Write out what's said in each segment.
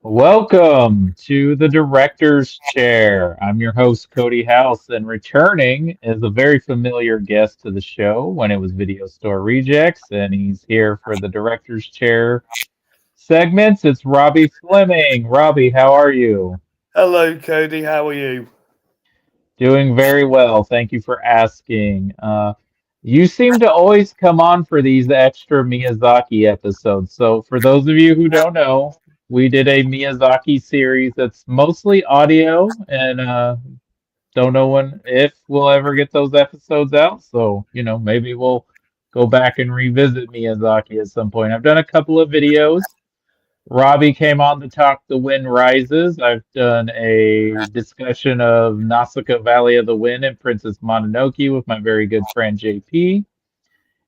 Welcome to the Director's Chair. I'm your host, Cody House, and returning is a very familiar guest to the show when it was Video Store Rejects, and he's here for the Director's Chair segments. It's Robbie Fleming. Robbie, how are you? Hello, Cody. How are you? Doing very well. Thank you for asking. You seem to always come on for these extra Miyazaki episodes. So, for those of you who don't know, we did a Miyazaki series that's mostly audio, and don't know when if we'll ever get those episodes out. So, maybe we'll go back and revisit Miyazaki at some point. I've done a couple of videos. Robbie came on to talk The Wind Rises. I've done a discussion of Nausicaa Valley of the Wind and Princess Mononoke with my very good friend JP.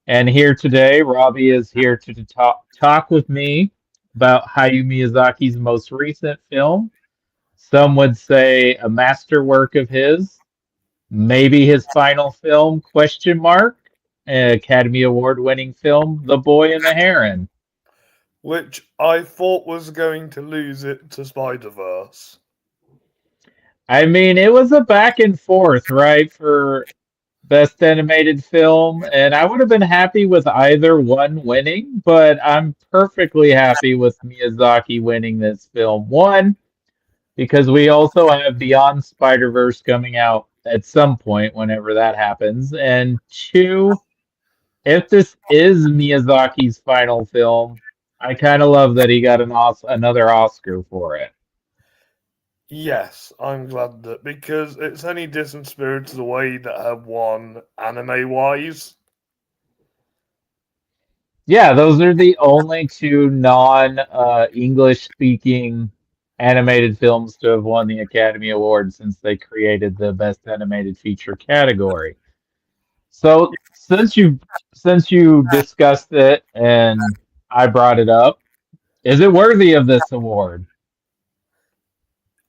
And here today, Robbie is here to talk with me about Hayao Miyazaki's most recent film. Some would say a masterwork of his, maybe his final film, question mark, an Academy Award winning film, The Boy and the Heron. Which I thought was going to lose it to Spider Verse. I mean, it was a back and forth, right, for best animated film, and I would have been happy with either one winning, but I'm perfectly happy with Miyazaki winning this film. One, because we also have Beyond Spider-Verse coming out at some point whenever that happens, and two, if this is Miyazaki's final film, I kind of love that he got another Oscar for it. Yes, I'm glad that because it's only Distant Spirits Away that have won anime wise. Yeah, those are the only two non English speaking animated films to have won the Academy Award since they created the Best Animated Feature category. So since you discussed it and I brought it up, is it worthy of this award?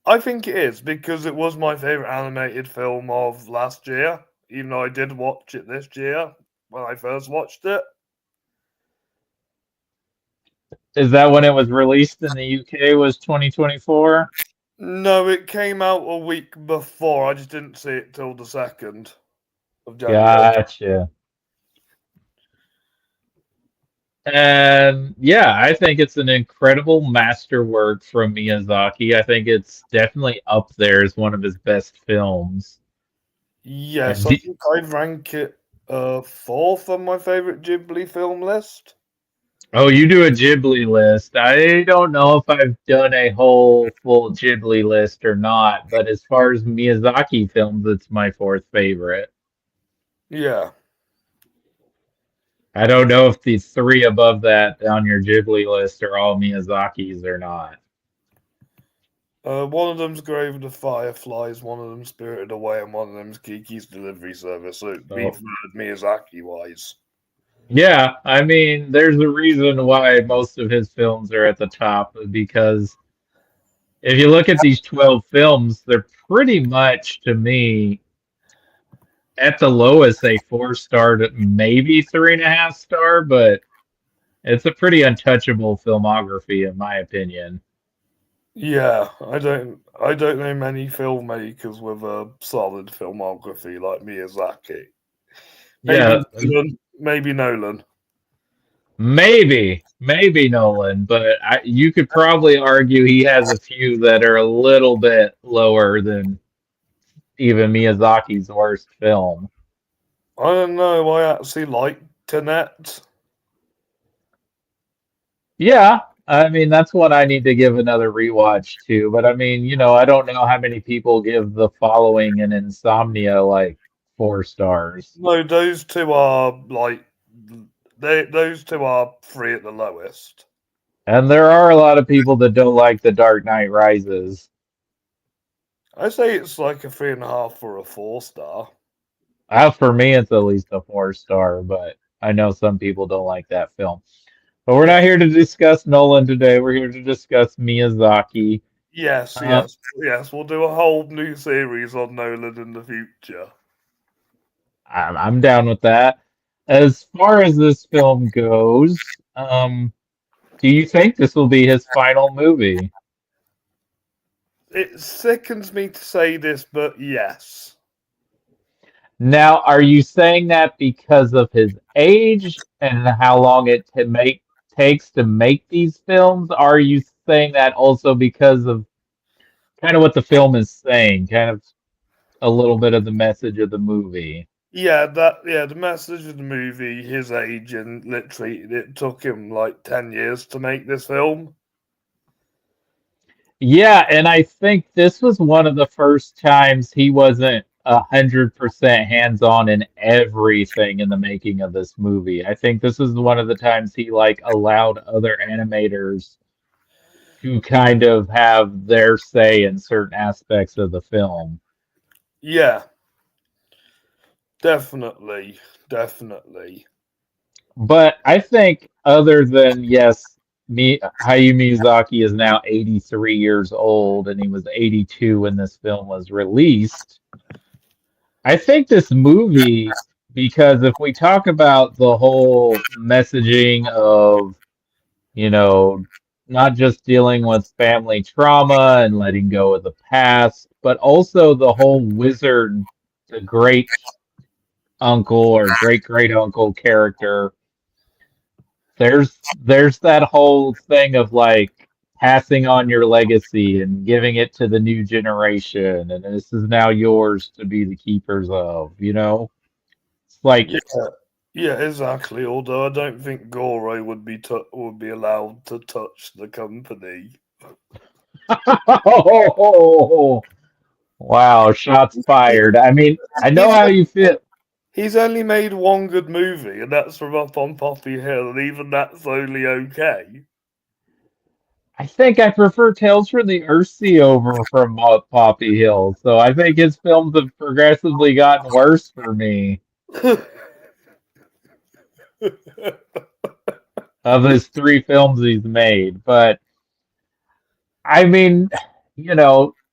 I think it is because it was my favourite animated film of last year, even though I did watch it this year when I first watched it. Is that when it was released in the UK was 2024? No, it came out a week before. I just didn't see it till the 2nd of January. Gotcha. And yeah, I think it's an incredible masterwork from Miyazaki. I think it's definitely up there as one of his best films. Yes, And I think I'd rank it fourth on my favorite Ghibli film list. oh, you do a Ghibli list. I don't know if I've done a whole full Ghibli list or not, but as far as Miyazaki films, it's my fourth favorite. Yeah, I don't know if the three above that on your Ghibli list are all Miyazaki's or not. one of them's Grave of the Fireflies, one of them's Spirited Away, and one of them's Kiki's Delivery Service. So it'd be So third Miyazaki wise. yeah, I mean, there's a reason why most of his films are at the top because if you look at these 12 films, they're pretty much, to me, at the lowest, a 4 star to maybe 3.5 star, but it's a pretty untouchable filmography, in my opinion. Yeah, I don't know many filmmakers with a solid filmography like Miyazaki. Maybe Yeah, Nolan. Maybe Nolan. maybe Nolan, but you could probably argue he has a few that are a little bit lower than even Miyazaki's worst film. I don't know. I actually like Tenet. Yeah, I mean that's what I need to give another rewatch to. But I mean, I don't know how many people give The Following and Insomnia like 4 stars. No, those two are like those two are three at the lowest. And there are a lot of people that don't like The Dark Knight Rises. I say it's like a 3.5 or a 4 star. For me, it's at least a 4 star, but I know some people don't like that film. But we're Yeah. not here to discuss Nolan today. We're here to discuss Miyazaki. Yes, Uh, yes, yes. We'll do a whole new series on Nolan in the future. I'm down with that. As far as this film goes, do you think this will be his final movie? It sickens me to say this, but yes. Now, are you saying that because of his age and how long it to make takes to make these films? Are you saying that also because of kind of what the film is saying, kind of a little bit of the message of the movie? The message of the movie, his age, and literally it took him like 10 years to make this film. Yeah, and I think this was one of the first times he wasn't 100% hands-on in everything in the making of this movie. I think this is one of the times he like allowed other animators to kind of have their say in certain aspects of the film. Yeah, definitely, definitely. But I think other than yes, Hayao Miyazaki is now 83 years old and he was 82 when this film was released. I think this movie, because if we talk about the whole messaging of, you know, not just dealing with family trauma and letting go of the past, but also the whole wizard, the great uncle or great great uncle character, there's that whole thing of like passing on your legacy and giving it to the new generation, and this is now yours to be the keepers of, you know? It's like Yeah, yeah, exactly. Although I don't think Goro would be allowed to touch the company. oh, wow, shots He, fired. I mean, I know he's how you feel. he's only made one good movie, and that's from Up on Poppy Hill, and even that's only okay. I think I prefer Tales from the Earthsea over from Poppy Hill, so I think his films have progressively gotten worse for me of his three films he's made. But I mean,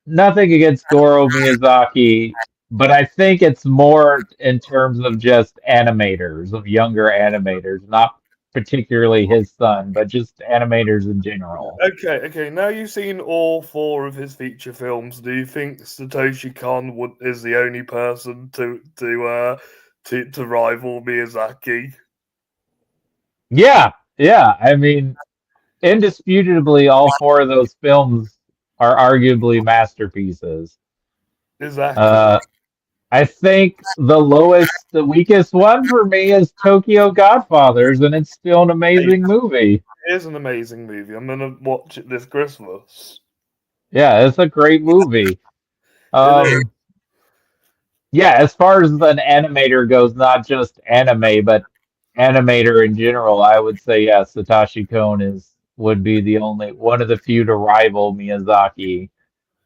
nothing against Goro Miyazaki, but I think it's more in terms of just animators, of younger animators, not particularly his son, but just animators in general. Okay. Now you've seen all four of his feature films. Do you think Satoshi Kon is the only person to rival Miyazaki? Yeah, yeah. I mean, indisputably, all four of those films are arguably masterpieces. Exactly. Uh, I think the weakest one for me is Tokyo Godfathers, and it's still an Hey, amazing movie. it is an amazing movie. I'm gonna watch it this Christmas. Yeah, it's a great movie. It is. Um, yeah, as far as an animator goes, not just anime, but animator in general, I would say yes, Satoshi Kon would be the only one of the few to rival Miyazaki.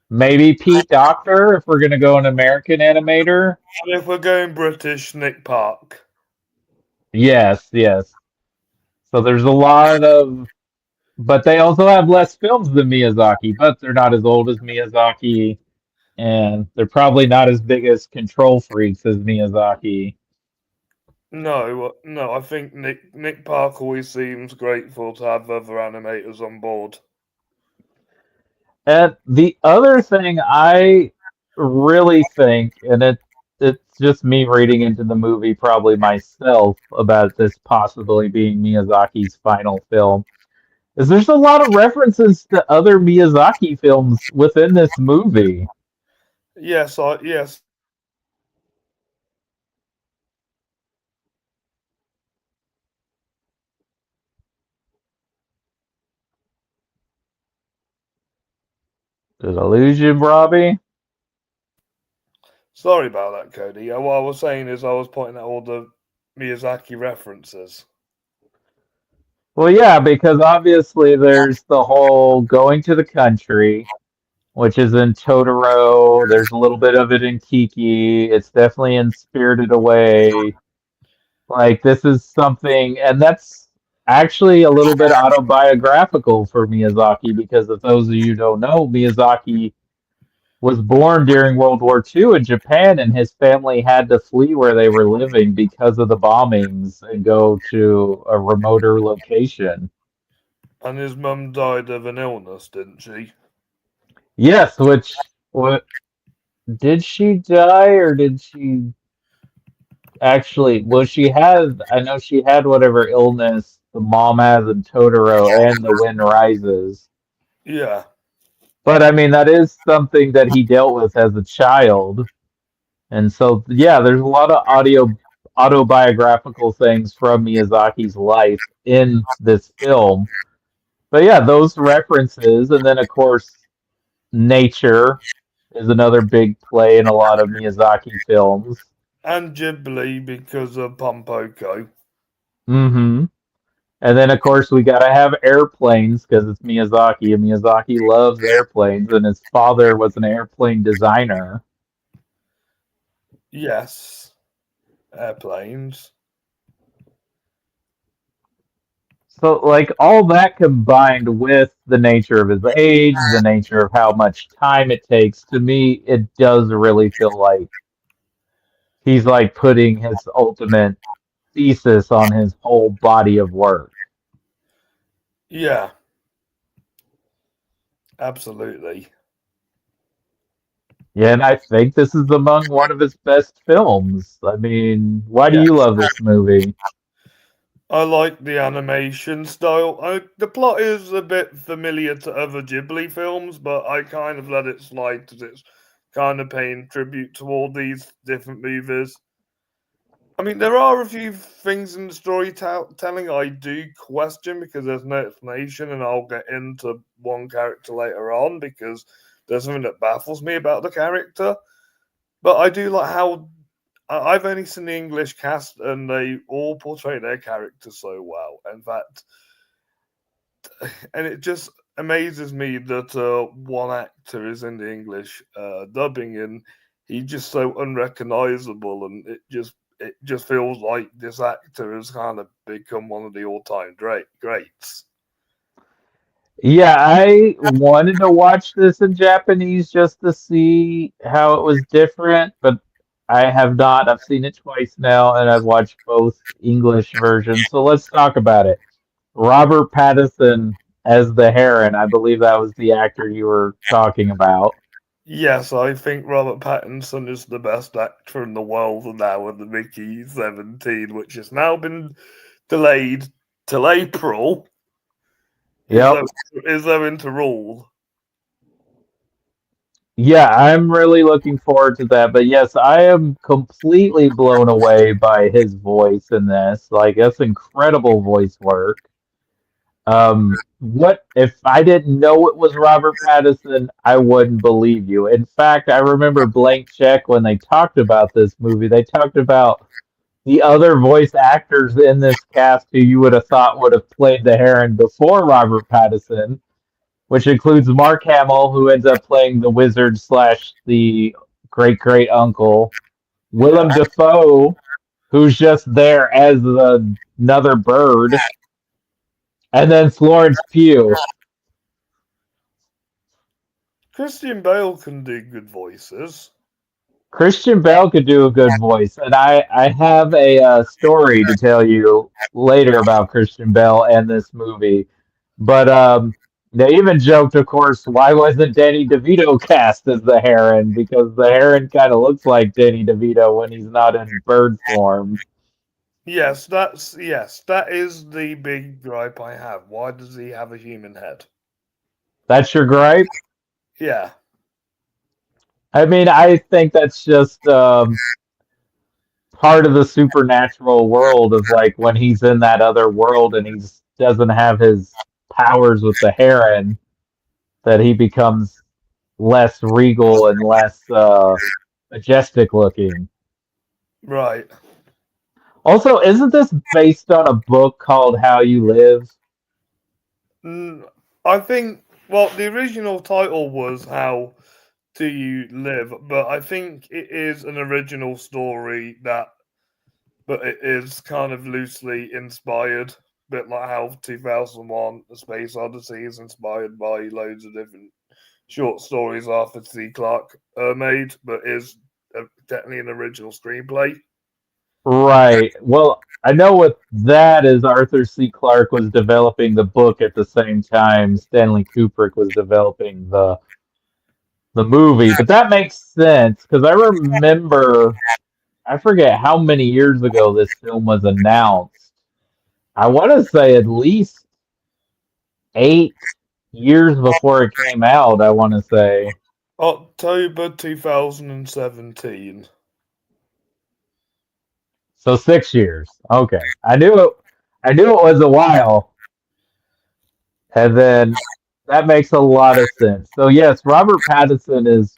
Maybe Pete Docter if we're gonna go an American animator. And if we're going British, Nick Park. Yes, yes. So there's a lot of, but they also have less films than Miyazaki, but they're not as old as Miyazaki, and they're probably not as big as control freaks as Miyazaki. No. I think Nick Park always seems grateful to have other animators on board. And the other thing I really think, and it's just me reading into the movie probably myself about this possibly being Miyazaki's final film, is there's a lot of references to other Miyazaki films within this movie. Yes. Did I lose you, Robbie? Sorry about that, Cody. Yeah, what I was saying is I was pointing out all the Miyazaki references. Well, yeah, because obviously there's the whole going to the country, which is in Totoro. There's a little bit of it in Kiki. It's definitely in Spirited Away. Like this is something, and that's actually a little bit autobiographical for Miyazaki because if those of you who don't know, Miyazaki was born during World War II in Japan, and his family had to flee where they were living because of the bombings and go to a remoter location. And his mum died of an illness, didn't she? Yes, which what did she die or did she actually? Well, she had. I know she had whatever illness the mom has in Totoro and The Wind Rises. Yeah, But I mean, that is something that he dealt with as a child. And so, yeah, there's a lot of autobiographical things from Miyazaki's life in this film. But yeah, those references, and then of course, nature is another big play in a lot of Miyazaki films. and Ghibli because of Pompoko. Hmm. And then of course we gotta have airplanes because it's Miyazaki, and Miyazaki loves airplanes, and his father was an airplane designer. Yes, airplanes. So, like, all that combined with the nature of his age, the nature of how much time it takes, to me, it does really feel like he's like putting his ultimate thesis on his whole body of work. Yeah, absolutely. Yeah, and I think this is among one of his best films. I mean, why do Yeah, you love this movie? I like the animation style. The plot is a bit familiar to other Ghibli films, but I kind of let it slide because it's kind of paying tribute to all these different movies. I mean, there are a few things in the storytelling I do question because there's no explanation, and I'll get into one character later on because there's something that baffles me about the character. But I do like how I've only seen the English cast, and they all portray their characters so well. In fact, and it just amazes me that one actor is in the English dubbing, and he's just so unrecognizable, and it just feels like this actor has kind of become one of the all-time greats. Yeah, I wanted to watch this in Japanese just to see how it was different, but I have not. I've seen it twice now, and I've watched both English versions. So let's talk about it. Robert Pattinson as the Heron. I believe that was the actor you were talking about. Yes, I think Robert Pattinson is the best actor in the world now with the Mickey 17, which has now been delayed till April. Is Yep. there is there into rule? Yeah, I'm really looking forward to that. But yes, I am completely blown away by his voice in this. Like, that's incredible voice work. What if I didn't know it was Robert Pattinson? I wouldn't believe you. In fact, I remember Blank Check when they talked about this movie. They talked about the other voice actors in this cast who you would have thought would have played the Heron before Robert Pattinson, which includes Mark Hamill, who ends up playing the wizard slash the great great uncle, Yeah. Willem Dafoe, who's just there as another bird, and then Florence Pugh. Christian Bale can do good voices. Christian Bale could do a good voice, and I have a story to tell you later about Christian Bale and this movie. But they even joked, of course, why wasn't Danny DeVito cast as the Heron? Because the Heron kind of looks like Danny DeVito when he's not in bird form. Yes, that is the big gripe I have. Why does he have a human head? That's your gripe? Yeah. I mean, I think that's just part of the supernatural world of like when he's in that other world and he's doesn't have his powers with the Heron, that he becomes less regal and less majestic looking. Right. Also, isn't this based on a book called How You Live? Mm, I think well the original title was How Do You Live, but I think it is an original story that but it is kind of loosely inspired. Bit like how 2001 The Space Odyssey is inspired by loads of different short stories Arthur C. Clarke made, but is technically an original screenplay. Right. Well, I know what that is. Arthur C. Clarke was developing the book at the same time Stanley Kubrick was developing the the movie, but that makes sense because I remember, I forget how many years ago this film was announced. I want to say at least 8 years before it came out, I want to say. October 2017. So 6 years. Okay. I knew it was a while. And then that makes a lot of sense. So yes, Robert Pattinson is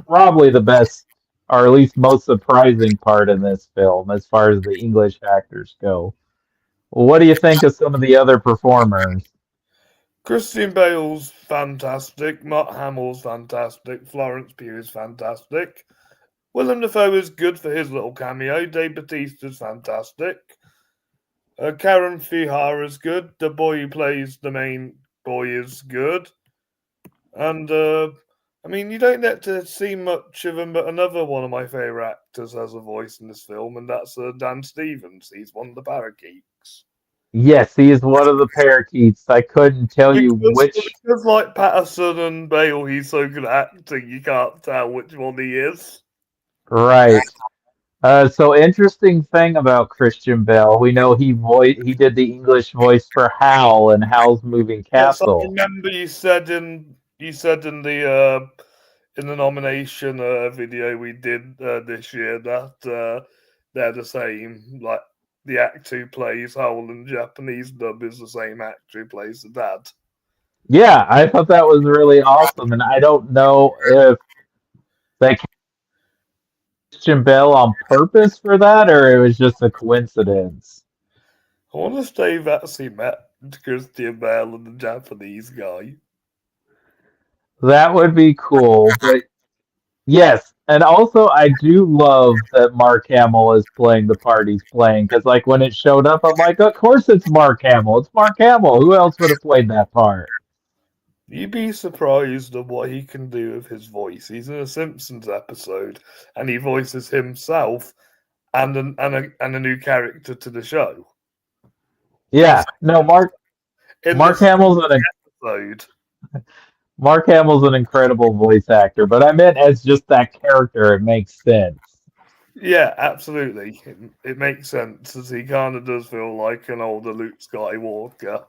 probably the best, or at least most surprising part in this film as far as the English actors go. Well, what do you think of some of the other performers? Christian Bale's fantastic. Mark Hamill's fantastic. Florence Pugh is fantastic. Willem Dafoe is good for his little cameo. Dave Bautista's fantastic. Karen Fihara is good. The boy who plays the main boy is good. And, I mean, you don't get to see much of him, but another one of my favourite actors has a voice in this film, and that's Dan Stevens. He's one of the parakeets. Yes, he is one of the parakeets. I couldn't tell you which. Because like Patterson and Bale, he's so good at acting, you can't tell which one he is. Right. So interesting thing about Christian Bale, we know he did the English voice for Hal in Hal's Moving Yes, I Castle. remember you said in the nomination video we did this year that they're the same. Like the actor who plays Howl in Japanese dub is the same actor who plays the dad. Yeah, I thought that was really awesome, and I don't know if they cast Christian Bale on purpose for that or it was just a coincidence. I wonder if they've actually met Christian Bale and the Japanese guy. That would be cool, but yes, and also I do love that Mark Hamill is playing the part he's playing because, like, when it showed up, I'm like, of course it's Mark Hamill. It's Mark Hamill. Who else would have played that part? You'd be surprised at what he can do with his voice. He's in a Simpsons episode, and he voices himself and a new character to the show. Yeah, no, In Mark this Hamill's an episode. Mark Hamill's an incredible voice actor, but I meant as just that character, it makes sense. Yeah, absolutely. It makes sense as he kind of does feel like an older Luke Skywalker.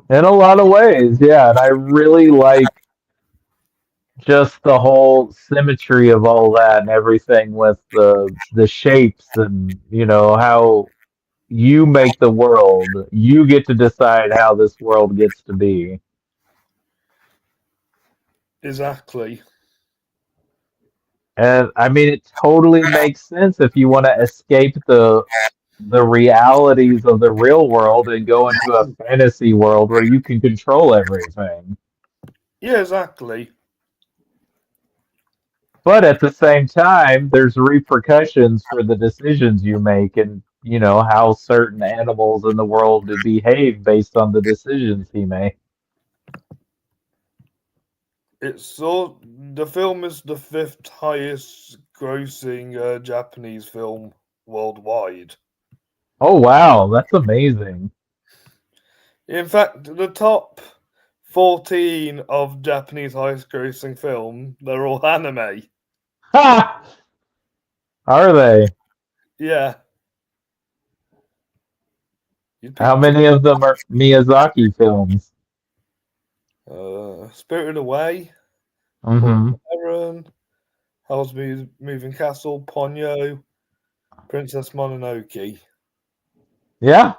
In a lot of ways, yeah, and I really like just the whole symmetry of all that and everything with the shapes and how you make the world. You get to decide how this world gets to be. Exactly. And I mean it totally makes sense if you want to escape the realities of the real world and go into a fantasy world where you can control everything. Yeah, exactly. But at the same time, there's repercussions for the decisions you make and, how certain animals in the world behave based on the decisions he made. The film is the fifth highest grossing Japanese film worldwide. Oh, wow, that's amazing. In fact, the top 14 of Japanese highest grossing film, they're all anime. Ha! Are they? Yeah. How many of them are Miyazaki films? Spirited Away, Mm-hmm. Heron, Howl's Moving Castle, Ponyo, Princess Mononoke. Yeah.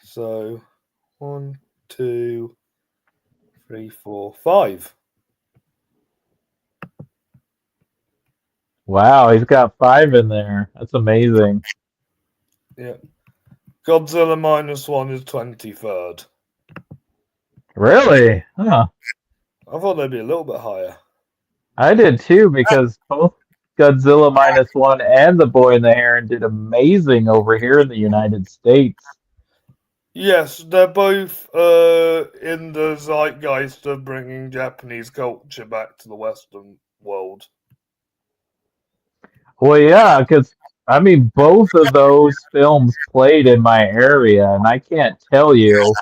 So, 1, 2, 3, 4, 5. Wow, he's got 5 in there. That's amazing. Yeah. Godzilla -1 is 23rd. Really? Huh. I thought they'd be a little bit higher. I did too because both Godzilla -1 and The Boy and the Heron did amazing over here in the United States. Yes, they're both in the zeitgeist of bringing Japanese culture back to the Western world. Well, yeah, because I mean, both of those films played in my area, and I can't tell you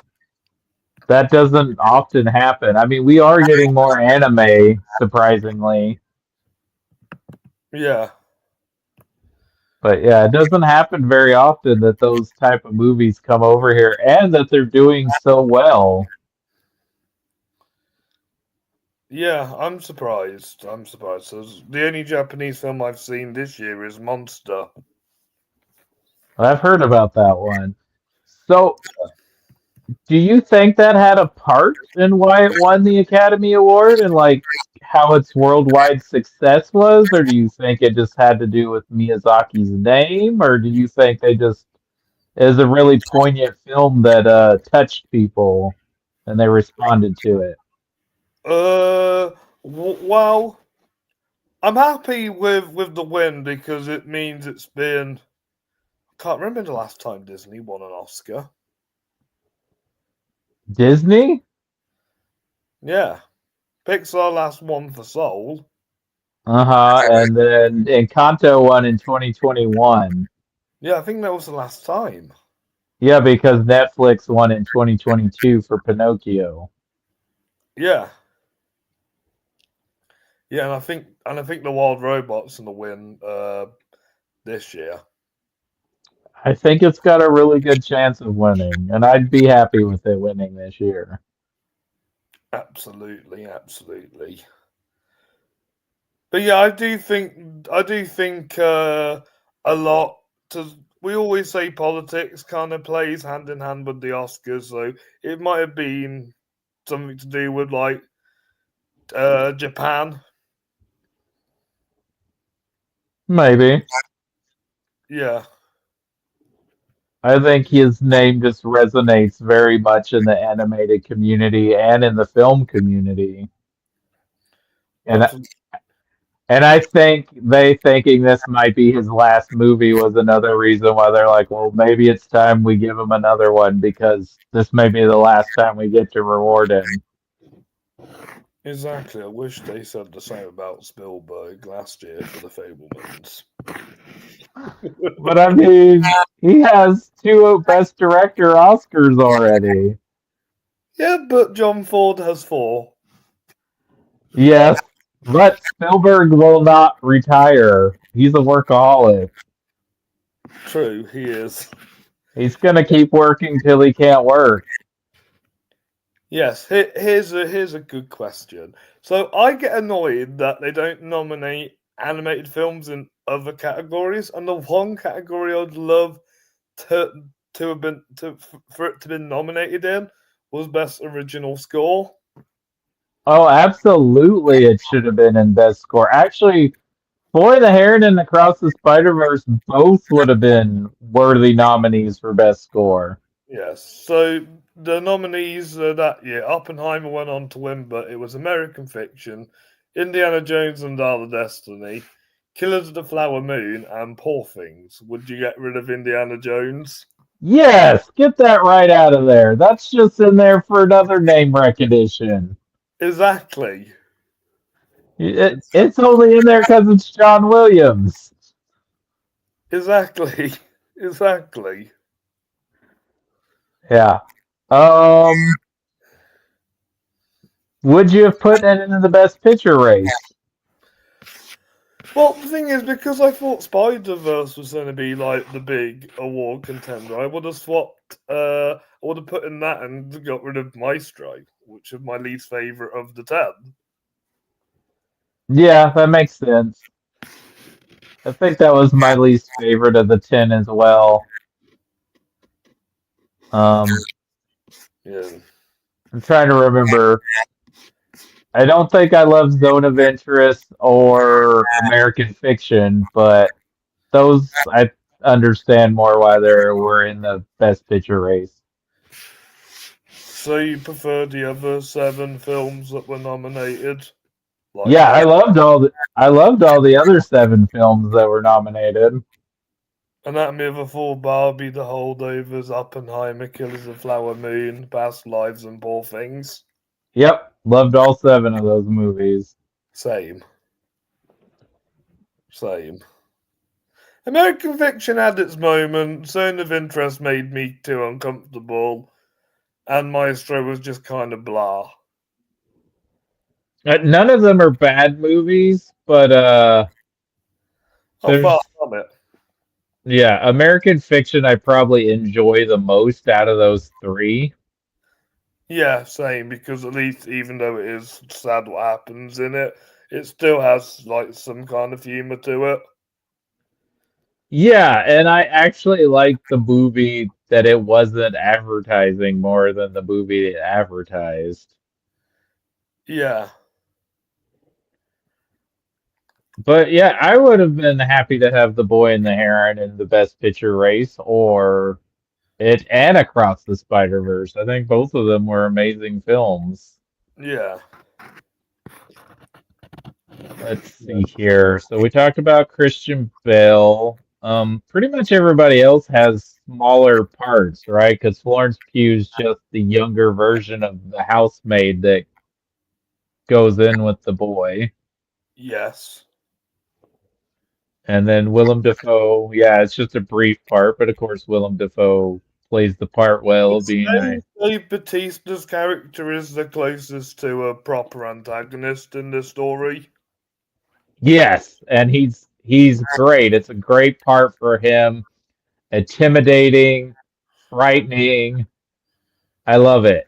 That doesn't often happen. I mean, we are getting more anime, surprisingly. Yeah, But yeah, it doesn't happen very often that those type of movies come over here and that they're doing so well. yeah, I'm surprised. I'm surprised. So the only Japanese film I've seen this year is Monster. I've heard about that one. So, do you think that had a part in why it won the Academy Award and like how its worldwide success was, or do you think it just had to do with Miyazaki's name, or do you think they just it was a really poignant film that touched people and they responded to it? Well, I'm happy with the win because it means it's been. Can't remember the last time Disney won an Oscar. Disney? Yeah, Pixar last won for Soul. Uh-huh. And then Encanto won in 2021. Yeah, I think that was the last time. Yeah, because Netflix won in 2022 for Pinocchio. Yeah, yeah, and I think the Wild Robots in the win this year. I think it's got a really good chance of winning, and I'd be happy with it winning this year. Absolutely, absolutely. But yeah, I do think a lot. To we always say politics kind of plays hand in hand with the Oscars, so it might have been something to do with like Japan. Maybe. Yeah, I think his name just resonates very much in the animated community and in the film community. And absolutely. and I think they thinking this might be his last movie was another reason why they're like, well, maybe it's time we give him another one because this may be the last time we get to reward him. Exactly. I wish they said the same about Spielberg last year for The Fablemans. But I mean, he has two Best Director Oscars already. Yeah, but John Ford has four. Yes, but Spielberg will not retire. He's a workaholic. True, he is. He's gonna keep working till he can't work. Yes, here's a good question. So I get annoyed that they don't nominate animated films in other categories, and the one category I'd love to to have been to for it to be nominated in was best original score. Oh, absolutely, it should have been in Best Score. Actually, Boy the Heron and Across the Spider Verse both would have been worthy nominees for Best Score. Yes. So the nominees that year, Oppenheimer went on to win, but it was American Fiction, Indiana Jones and Dial of Destiny, Killers of the Flower Moon, and Poor Things. Would you get rid of Indiana Jones? Yes, get that right out of there. That's just in there for another name recognition. Exactly. It's only in there because it's John Williams. Exactly. Exactly. Yeah. Um, would you have put it in the Best Picture race? Well, the thing is, because I thought Spider Verse was going to be like the big award contender, I would have swapped. I would have put in that and got rid of Maestro, which is my least favorite of the 10. Yeah, that makes sense. I think that was my least favorite of the 10 as well. Um, Yeah. I'm trying to remember. I don't think I love Zone of Interest or American Fiction, but those I understand more why they were in the Best Picture race. So you prefer the other 7 films that were nominated, like Yeah, Barbie, I loved all the other 7 films that were nominated. Anatomy of a Fall, Barbie, The Holdovers, Oppenheimer, Killers of the Flower Moon, Past Lives, and Poor Things? Yep, loved all 7 of those movies. Same. Same. American Fiction had its moments. Zone of Interest made me too uncomfortable. and Maestro was just kind of blah. None of them are bad movies, but How far there's from it? yeah, American Fiction I probably enjoy the most out of those three. Yeah, same, because at least even though it is sad what happens in it, it still has like some kind of humor to it. Yeah, and I actually like the movie that it wasn't advertising more than the movie it advertised. Yeah. But yeah, I would have been happy to have The Boy and the Heron in the Best Picture race or it and Across the Spider-Verse. I think both of them were amazing films. Yeah. Let's see here. So we talked about Christian Bale. Pretty much everybody else has smaller parts, right? Because Florence Pugh's just the younger version of the housemaid that goes in with the boy. Yes. And then Willem Dafoe, yeah, it's just a brief part, but of course Willem Dafoe plays the part well, It's being a Dave Batista's character is the closest to a proper antagonist in the story. yes, and he's great. It's a great part for him. Intimidating, frightening. I love it.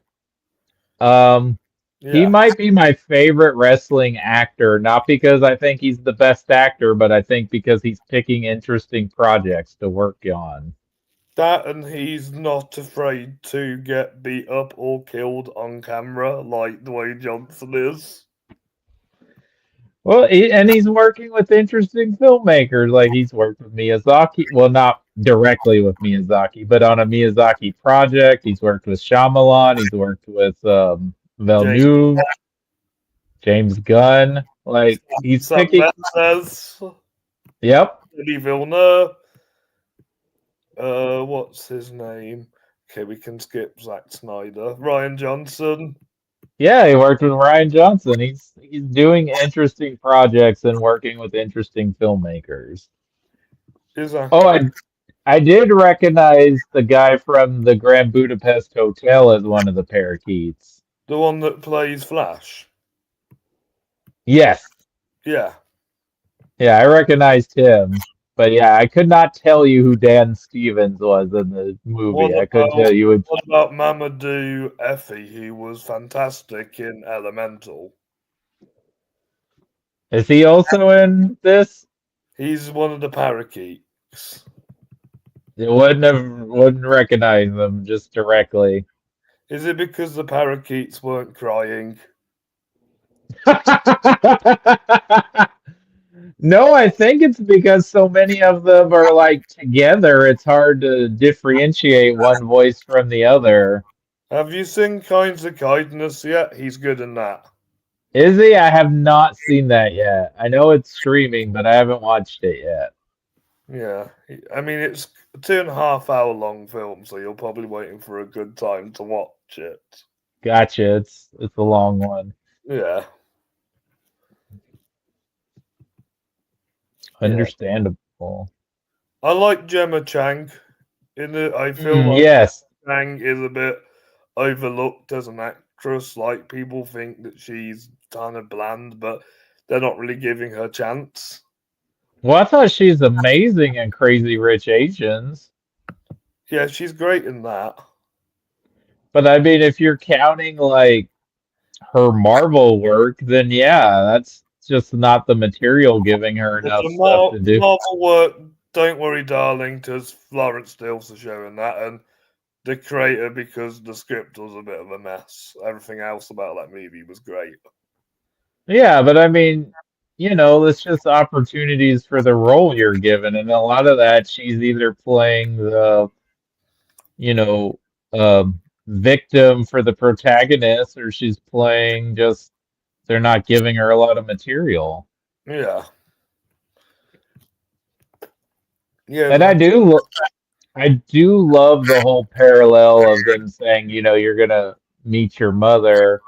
Um, he Yeah. might be my favorite wrestling actor, not because I think he's the best actor, but I think because he's picking interesting projects to work on. That and he's not afraid to get beat up or killed on camera like Dwayne Johnson is. Well, and he's working with interesting filmmakers. Like he's worked with Miyazaki. Well, not directly with Miyazaki, but on a Miyazaki project. He's worked with Shyamalan. He's worked with James Villeneuve, James Gunn. Like he's Sam picking. Mendes, Yep. Denis Villeneuve, what's his name? Okay, we can skip Zack Snyder. Ryan Johnson. Yeah, he worked with Ryan Johnson. He's doing interesting projects and working with interesting filmmakers. Oh, Exactly. I did recognize the guy from the Grand Budapest Hotel as one of the parakeets. The one that plays Flash. Yes. Yeah. Yeah, I recognized him. But yeah, I could not tell you who Dan Stevens was in the What movie. I couldn't about tell you which. what about Mamadou Effie, who was fantastic in Elemental? Is he also in this? He's one of the parakeets. You wouldn't recognize him just directly. Is it because the parakeets weren't crying? No, I think it's because so many of them are like together, it's hard to differentiate one voice from the other. Have you seen Kinds of Kindness yet? He's good in that. Is he? I have not seen that yet. I know it's streaming, but I haven't watched it yet. Yeah. I mean, it's a 2.5 hour long film, so you're probably waiting for a good time to watch it. Gotcha. It's a long one. Yeah. Yeah. Understandable. I like Gemma Chang in it. I feel Mm, like yes. Chang is a bit overlooked as an actress. Like, people think that she's kind of bland, but they're not really giving her a chance. Well, I thought she's amazing in Crazy Rich Asians. Yeah, she's great in that. But I mean, if you're counting like her Marvel work, then yeah, that's just not the material giving her But enough stuff to the do. Marvel work, Don't Worry Darling, because Florence Still's the show in that, and the creator because the script was a bit of a mess. Everything else about that movie was great. Yeah, but I mean, it's just opportunities for the role you're given, and a lot of that she's either playing the, you know, victim for the protagonist, or she's playing just they're not giving her a lot of material. Yeah. Yeah, And exactly. I do love the whole parallel of them saying, you're gonna meet your mother,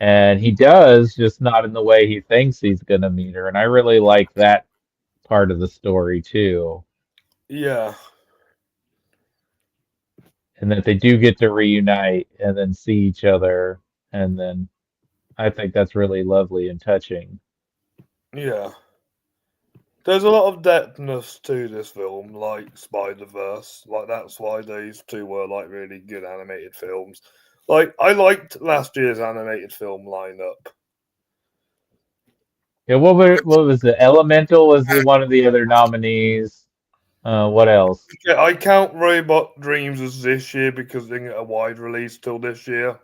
and he does, just not in the way he thinks he's gonna meet her. And I really like that part of the story too. Yeah. and that they do get to reunite and then see each other, and then I think that's really lovely and touching. Yeah. There's a lot of depthness to this film, like Spider Verse. Like that's why these two were like really good animated films. Like I liked last year's animated film lineup. Yeah, what was it? Elemental was one of the other nominees. What else? Yeah, I count Robot Dreams as this year because they didn't get a wide release till this year,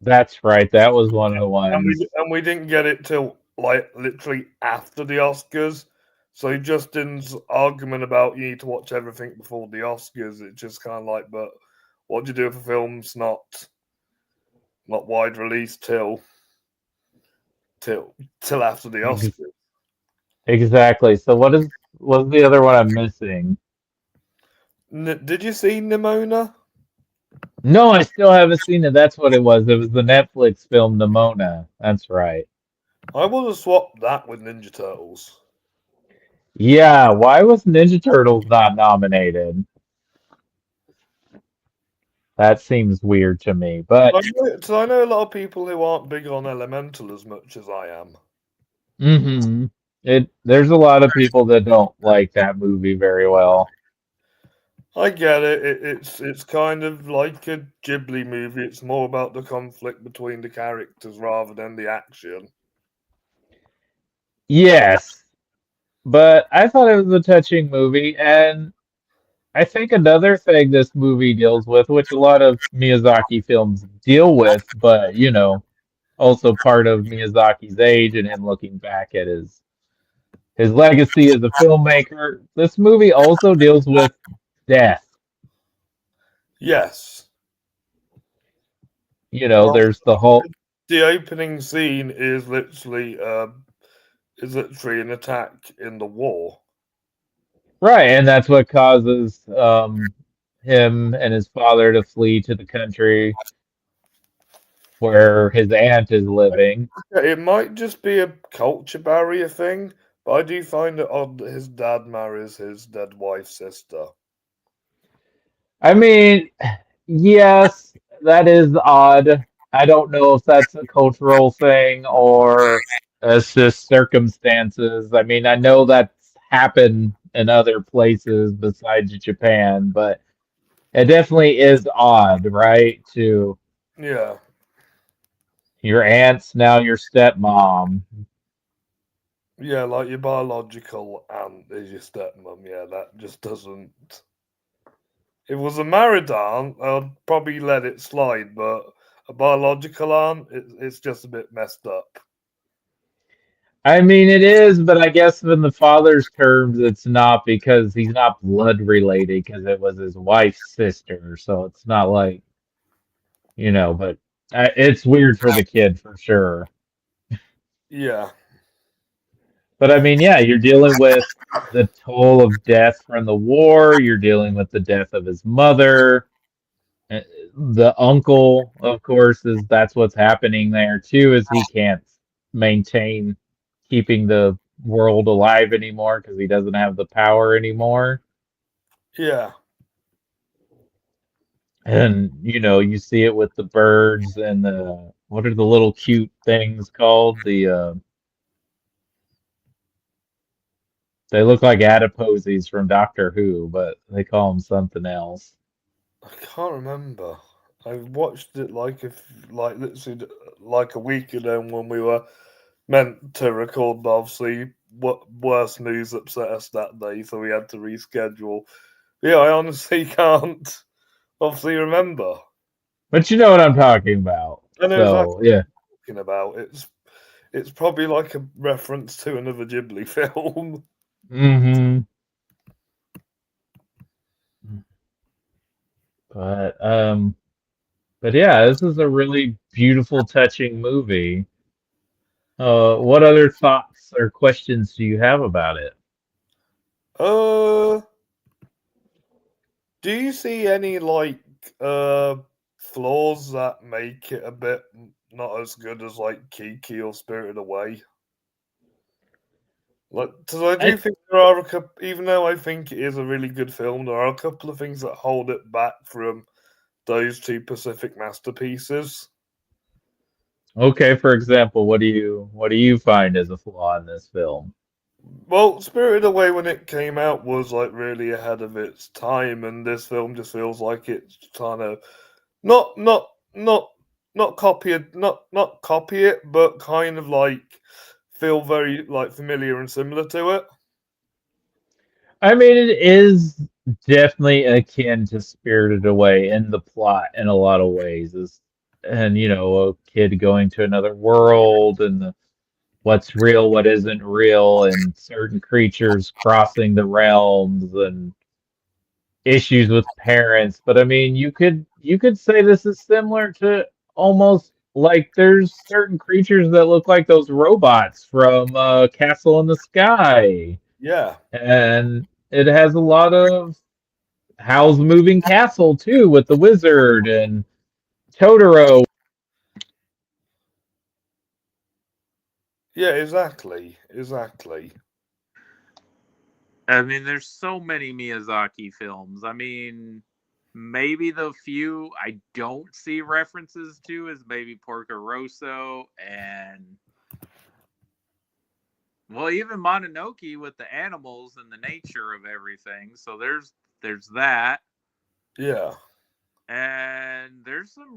That's right. That was one of the and ones. we didn't get it till like literally after the Oscars. So Justin's argument about you need to watch everything before the Oscars, it's just kind of like, but what do you do if a film's not wide release till till after the Ex Oscars? exactly. So what's the other one I'm missing? Did you see Nimona? No, I still haven't seen it. That's what it was. It was the Netflix film Nimona. That's right. I would have swapped that with Ninja Turtles. Yeah, why was Ninja Turtles not nominated? That seems weird to me. But So I know a lot of people who aren't big on Elemental as much as I am. hmm there's a lot of people that don't like that movie very well. I get it. It's kind of like a Ghibli movie. It's more about the conflict between the characters rather than the action. Yes, but I thought it was a touching movie, and I think another thing this movie deals with, which a lot of Miyazaki films deal with, but also part of Miyazaki's age and him looking back at his legacy as a filmmaker. This movie also deals with death. Yes. Well, There's the whole the opening scene is literally an attack in the war. right, and that's what causes him and his father to flee to the country where his aunt is living. It might just be a culture barrier thing, but I do find it odd that his dad marries his dead wife's sister. I mean, yes, that is odd. I don't know if that's a cultural thing or it's just circumstances. I mean, I know that's happened in other places besides Japan, but it definitely is odd, right? To Yeah. your aunt's now your stepmom. Yeah, like your biological aunt is your stepmom. Yeah, that just doesn't. If it was a married aunt, I'd probably let it slide, but a biological aunt, it's just a bit messed up. I mean, it is, but I guess in the father's terms, it's not because he's not blood related because it was his wife's sister. So it's not like, but it's weird for the kid for sure. Yeah, But I mean, yeah, you're dealing with the toll of death from the war. You're dealing with the death of his mother. Uh, The uncle, of course, is that's what's happening there too, is he can't maintain keeping the world alive anymore because he doesn't have the power anymore. yeah, And you see it with the birds and the what are the little cute things called? They look like adiposies from Doctor Who, but they call them something else. I can't remember. I watched it like literally like a week ago when we were meant to record, but obviously what worse news upset us that day, so we had to reschedule. Yeah, I honestly can't obviously remember. But you know what I'm talking about. I know So, exactly yeah. what you're talking about. It's probably like a reference to another Ghibli film. hmm But but yeah, this is a really beautiful, touching movie. What other thoughts or questions do you have about it? uh, do you see any uh flaws that make it a bit not as good as like Kiki or Spirited Away? Like, because I do I, think there are a couple, even though I think it is a really good film, there are a couple of things that hold it back from those two Pacific masterpieces. okay, for example, what do you find as a flaw in this film? Well, Spirited Away when it came out was like really ahead of its time, and this film just feels like it's kind of not not not not copy it, not copy it, but kind of like feel very like familiar and similar to it. I mean, it is definitely akin to Spirited Away in the plot in a lot of ways. And a kid going to another world and what's real, what isn't real, and certain creatures crossing the realms and issues with parents. But I mean, you could say this is similar to almost like there's certain creatures that look like those robots from Castle in the Sky, Yeah, and it has a lot of Howl's Moving Castle too, with the wizard and Totoro. yeah, exactly. I mean, there's so many Miyazaki films. I mean, maybe the few I don't see references to is maybe Porco Rosso and well, even Mononoke with the animals and the nature of everything. So there's that, Yeah, and there's some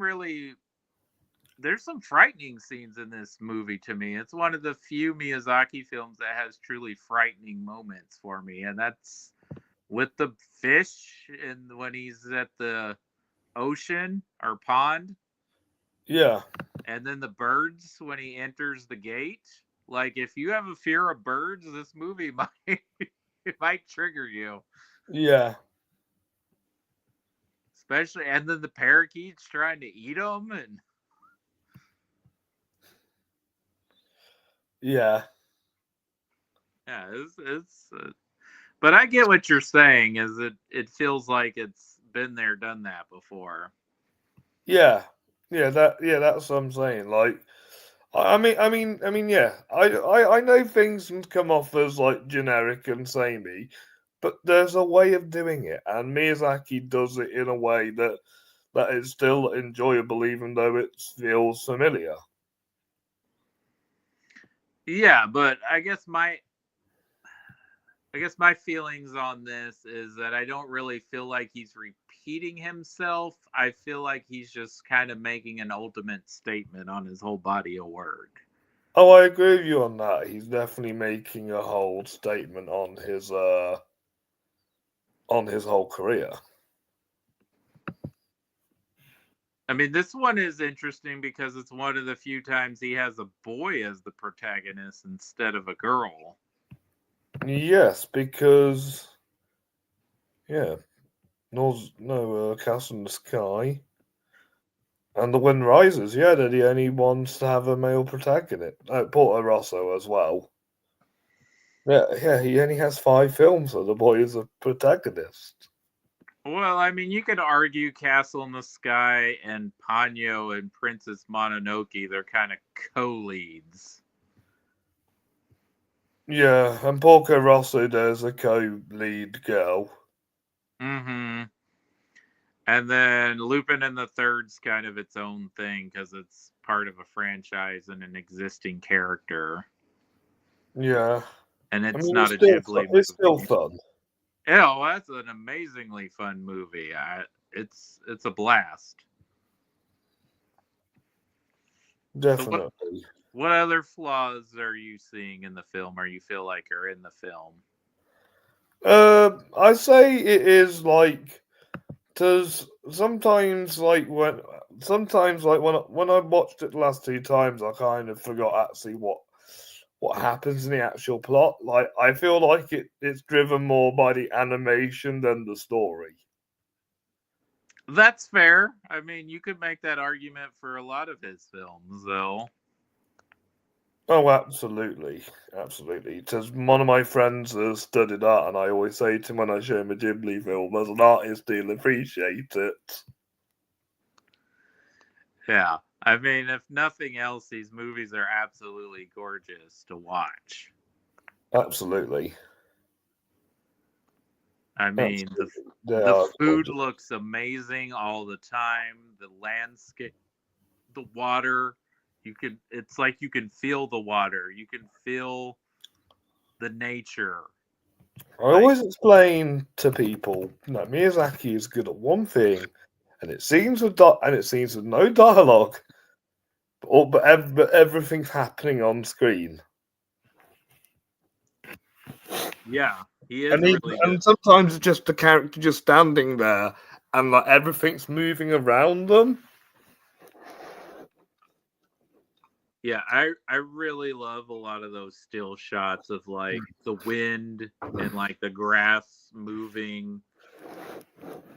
frightening scenes in this movie to me. It's one of the few Miyazaki films that has truly frightening moments for me, and that's with the fish and when he's at the ocean or pond, yeah, and then the birds when he enters the gate. Like if you have a fear of birds, this movie might it might trigger you. yeah, Especially and then the parakeets trying to eat them and yeah, yeah, but I get what you're saying. Is it feels like it's been there, done that before. yeah, yeah. That's what I'm saying. Like, yeah. I know things can come off as like generic and samey, but there's a way of doing it, and Miyazaki does it in a way that is still enjoyable, even though it feels familiar. Yeah, but I guess my feelings on this is that I don't really feel like he's repeating himself. I feel like he's just kind of making an ultimate statement on his whole body of work. Oh, I agree with you on that. He's definitely making a whole statement on his whole career. I mean, this one is interesting because it's one of the few times he has a boy as the protagonist instead of a girl. Yes, because yeah, no Castle in the Sky and The Wind Rises. Yeah, that he only wants to have a male protagonist. Porto Rosso as well. Yeah. He only has 5 films, so the boy is a protagonist. Well, I mean, you could argue Castle in the Sky and Ponyo and Princess Mononoke, they're kind of co leads. Yeah, and Porco Rosso there's a co-lead girl. Mm hmm. And then Lupin and the Third's kind of its own thing because it's part of a franchise and an existing character. Yeah, And I it's mean not a it's Ghibli still movie. fun, Oh, that's an amazingly fun movie. It's a blast. So definitely. what other flaws are you seeing in the film or you feel like are in the film? I say it is like because sometimes like when I watched it the last 2 times, I kind of forgot actually what happens in the actual plot. Like I feel like it's driven more by the animation than the story. That's fair. I mean, you could make that argument for a lot of his films, though. Oh, absolutely, absolutely. Because one of my friends has studied art, and I always say to him when I show him a Ghibli film, as an artist, he'll appreciate it. Yeah. I mean, if nothing else, these movies are absolutely gorgeous to watch. Absolutely. I mean, Absolutely. They the are food gorgeous. looks amazing all the time. The landscape, the water, it's like you can feel the water. You can feel the nature. I Like, always explain to people that Miyazaki is good at one thing, and it seems with no dialogue, but everything's happening on screen. yeah, he is And really good. and sometimes it's just the character just standing there, and like everything's moving around them. Yeah, I really love a lot of those still shots of like the wind and like the grass moving,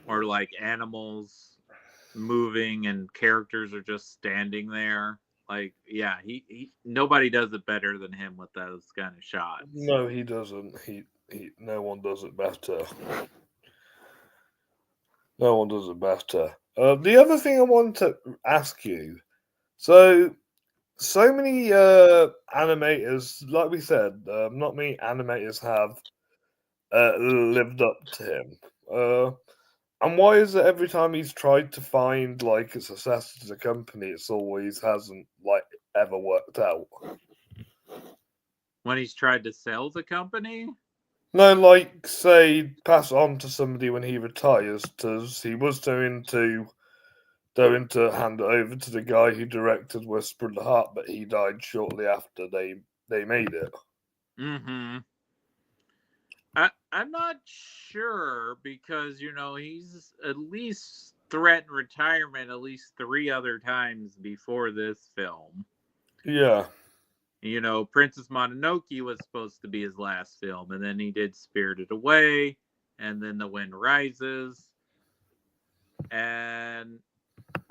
or like animals moving and characters are just standing there. Like, yeah, he nobody does it better than him with those kind of shots. No, he doesn't. No one does it better. No one does it better. The other thing I want to ask you, so many animators, like we said, not many animators have lived up to him. And why is it every time he's tried to find like a successor to the company, it's always hasn't like ever worked out? When he's tried to sell the company, No, like say pass it on to somebody when he retires, because he was going to hand it over to the guy who directed Whisper of the Heart, but he died shortly after they made it. mm-hmm. I'm not sure because he's at least threatened retirement at least 3 other times before this film. Yeah. Princess Mononoke was supposed to be his last film, and then he did Spirited Away, and then The Wind Rises. And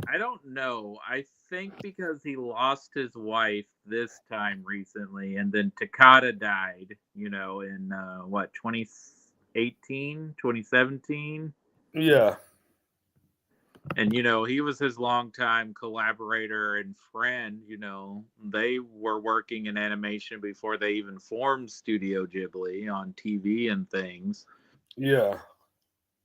I don't know. I think because he lost his wife this time recently, and then Takata died, in what, 2018, 2017? Yeah. And he was his longtime collaborator and friend. They were working in animation before they even formed Studio Ghibli on TV and things. Yeah.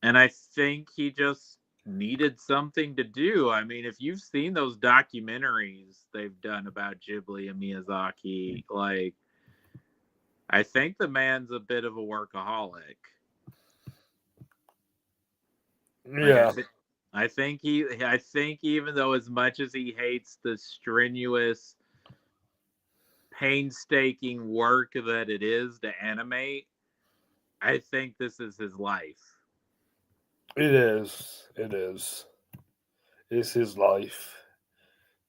And I think he just needed something to do. I mean, if you've seen those documentaries they've done about Ghibli and Miyazaki, like, I think the man's a bit of a workaholic. Like, Yeah. I think even though as much as he hates the strenuous, painstaking work that it is to animate, I think this is his life. It is. It is. It's his life.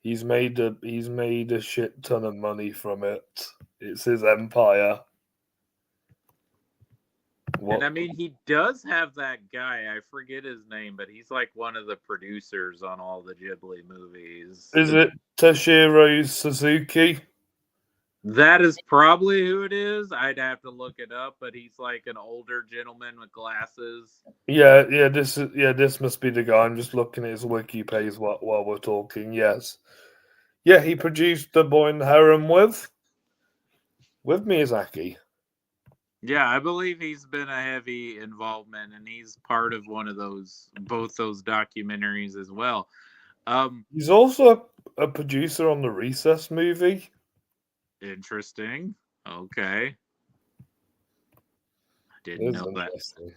He's made a shit ton of money from it. It's his empire. And I mean, he does have that guy. I forget his name, but he's like one of the producers on all the Ghibli movies. Is it Toshiro Suzuki? That is probably who it is. I'd have to look it up, but he's like an older gentleman with glasses. Yeah, this must be the guy. I'm just looking at his wiki page while we're talking. Yes. Yeah, he produced The Boy and the Heron with Miyazaki. Yeah, I believe he's been a heavy involvement, and he's part of both those documentaries as well. He's also a producer on the Recess movie. Interesting. Okay. I didn't It is know that. interesting.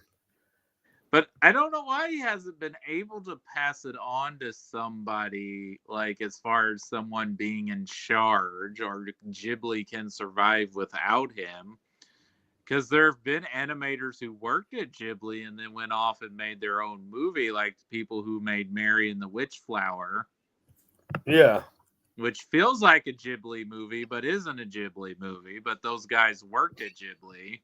But I don't know why he hasn't been able to pass it on to somebody, like as far as someone being in charge, or Ghibli can survive without him. Because there have been animators who worked at Ghibli and then went off and made their own movie, like people who made Mary and the Witchflower. Yeah. Which feels like a Ghibli movie, but isn't a Ghibli movie. But those guys worked at Ghibli.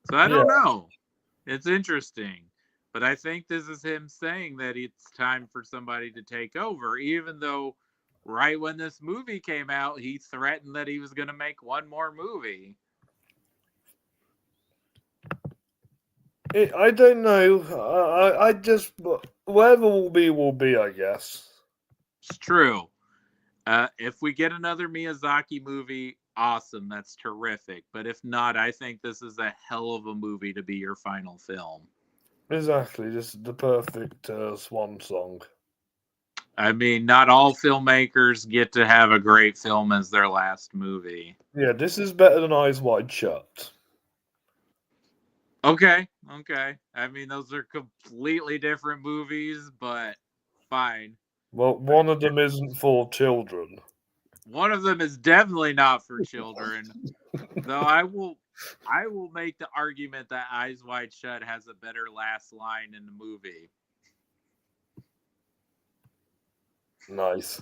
So I don't know. It's interesting. But I think this is him saying that it's time for somebody to take over, even though right when this movie came out, he threatened that he was going to make one more movie. I don't know. I just whatever will be, I guess. It's true. If we get another Miyazaki movie, awesome. That's terrific. But if not, I think this is a hell of a movie to be your final film. Exactly, this is the perfect swan song. I mean, not all filmmakers get to have a great film as their last movie. Yeah, this is better than Eyes Wide Shut. Okay. I mean, those are completely different movies, but fine. Well, one of them isn't for children. One of them is definitely not for children. Though I will make the argument that Eyes Wide Shut has a better last line in the movie. Nice.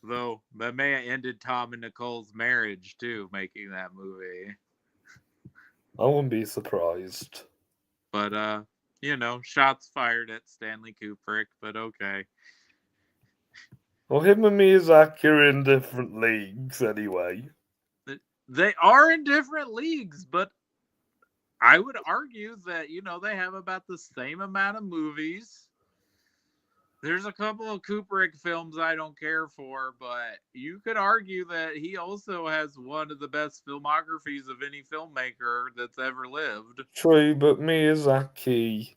Though that may have ended Tom and Nicole's marriage too, making that movie. I wouldn't be surprised. But shots fired at Stanley Kubrick, but okay. Well, him and Miyazaki are in different leagues anyway. They are in different leagues, but I would argue that, they have about the same amount of movies. There's a couple of Kubrick films I don't care for, but you could argue that he also has one of the best filmographies of any filmmaker that's ever lived. True, but Miyazaki.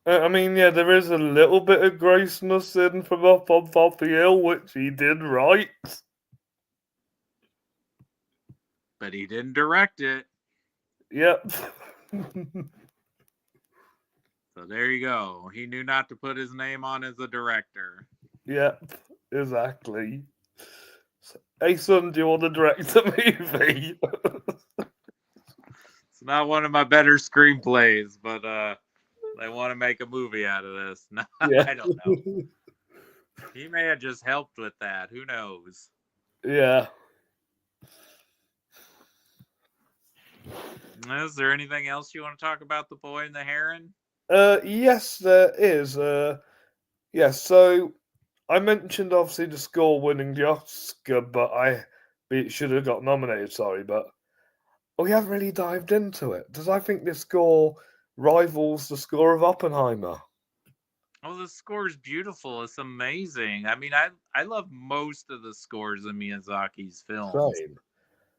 I mean, yeah, there is a little bit of grossness in from Up on Poppy Hill, which he did right. But he didn't direct it. Yep. So there you go. He knew not to put his name on as a director. Yep, exactly. Hey, son, do you want to direct a movie? It's not one of my better screenplays, but they want to make a movie out of this. No, Yeah. I don't know. He may have just helped with that. Who knows? Yeah. Is there anything else you want to talk about The Boy and the Heron? Yes, there is. Yes, so I mentioned obviously the score winning the Oscar, but it should have got nominated, sorry, but we haven't really dived into it. Does I think this score rivals the score of Oppenheimer? Oh, the score is beautiful. It's amazing. I mean, I love most of the scores in Miyazaki's films. Same.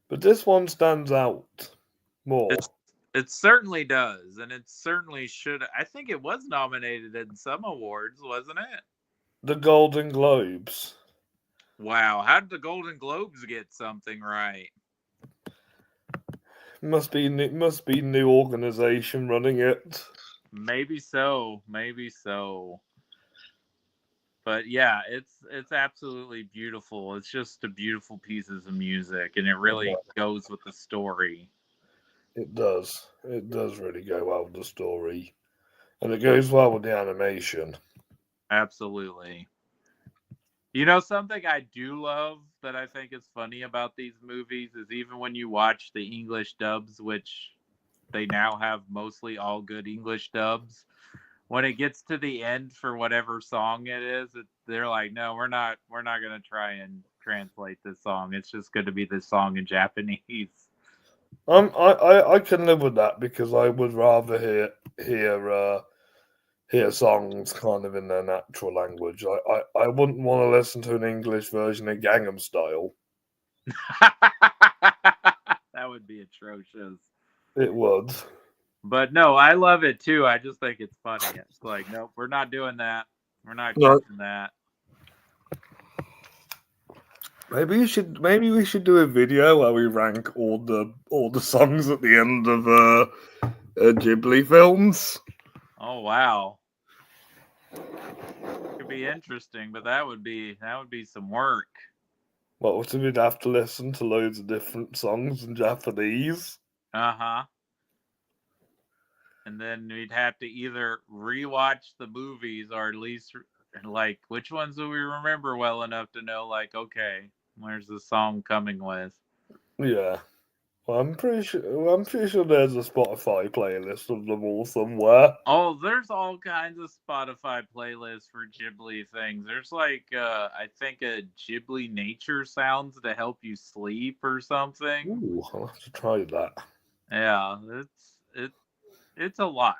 But this one stands out more. It certainly does, and it certainly should. I think it was nominated in some awards, wasn't it? The Golden Globes. Wow, how did the Golden Globes get something right? Must be new organization running it. Maybe so. But yeah, it's absolutely beautiful. It's just a beautiful pieces of music, and it really goes with the story. It does. It does really go well with the story. And it goes well with the animation. Absolutely. Something I do love that I think is funny about these movies is even when you watch the English dubs, which they now have mostly all good English dubs, when it gets to the end for whatever song it is, they're like, no, we're not going to try and translate this song. It's just going to be this song in Japanese. I can live with that because I would rather hear songs kind of in their natural language. I wouldn't want to listen to an English version of Gangnam Style. That would be atrocious. It would. But no, I love it too. I just think it's funny. It's like, nope, we're not doing that. We're not keeping that. Maybe we should do a video where we rank all the songs at the end of Ghibli films. Oh wow. Could be interesting, but that would be some work. Well, we'd have to listen to loads of different songs in Japanese. Uh-huh. And then we'd have to either rewatch the movies or at least like which ones do we remember well enough to know like, okay, where's the song coming with? Yeah. Well, I'm pretty sure there's a Spotify playlist of them all somewhere. Oh, there's all kinds of Spotify playlists for Ghibli things. There's like I think a Ghibli nature sounds to help you sleep or something. Ooh, I'll have to try that. Yeah, it's a lot.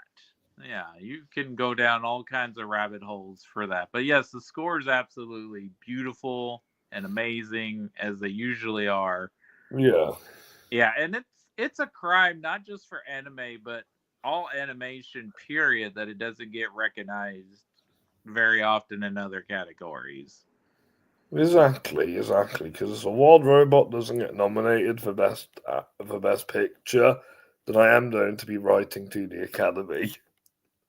Yeah, you can go down all kinds of rabbit holes for that. But yes, the score is absolutely beautiful and amazing as they usually are. Yeah. Yeah, and it's a crime not just for anime, but all animation period that it doesn't get recognized very often in other categories. Exactly, because a wild robot doesn't get nominated for best picture, then I am going to be writing to the Academy.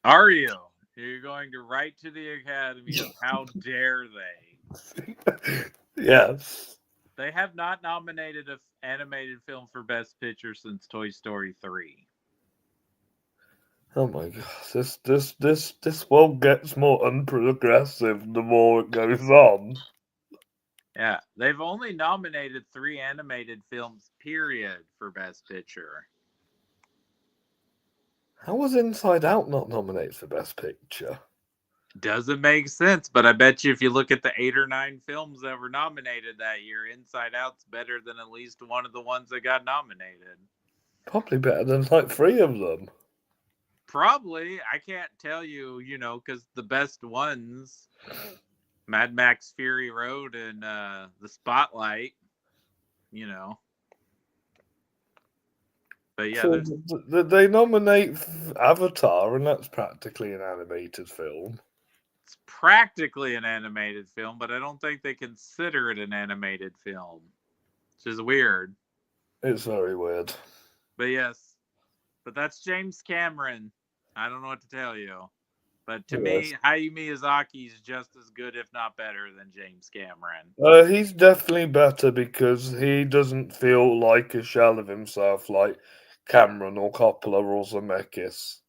Are you? You're going to write to the Academy of how dare they? Yes. They have not nominated an animated film for Best Picture since Toy Story 3. Oh my god, this world gets more unprogressive the more it goes on. Yeah, they've only nominated 3 animated films, period, for Best Picture. How was Inside Out not nominated for best picture? Doesn't make sense, but I bet you if you look at the 8 or 9 films that were nominated that year, Inside Out's better than at least one of the ones that got nominated. Probably better than like 3 of them. Probably. I can't tell you, because the best ones, Mad Max Fury Road and The Spotlight, you know. But yeah, So they nominate Avatar, and that's practically an animated film. it's practically an animated film, but I don't think they consider it an animated film, which is weird. It's very weird. But yes, but that's James Cameron. I don't know what to tell you. But to me, Hayao Miyazaki is just as good, if not better, than James Cameron. He's definitely better because he doesn't feel like a shell of himself like Cameron or Coppola or Zemeckis.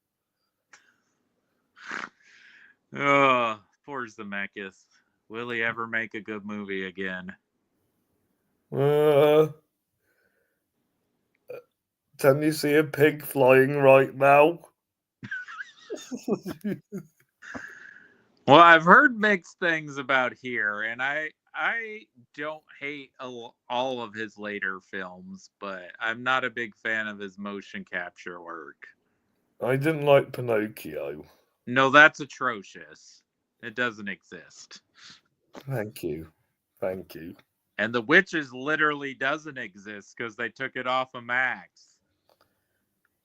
Oh, poor Zemeckis. Will he ever make a good movie again? Can you see a pig flying right now? Well, I've heard mixed things about here, and I don't hate all of his later films, but I'm not a big fan of his motion capture work. I didn't like Pinocchio. No, that's atrocious. It doesn't exist. Thank you. Thank you. And The Witches literally doesn't exist because they took it off of Max.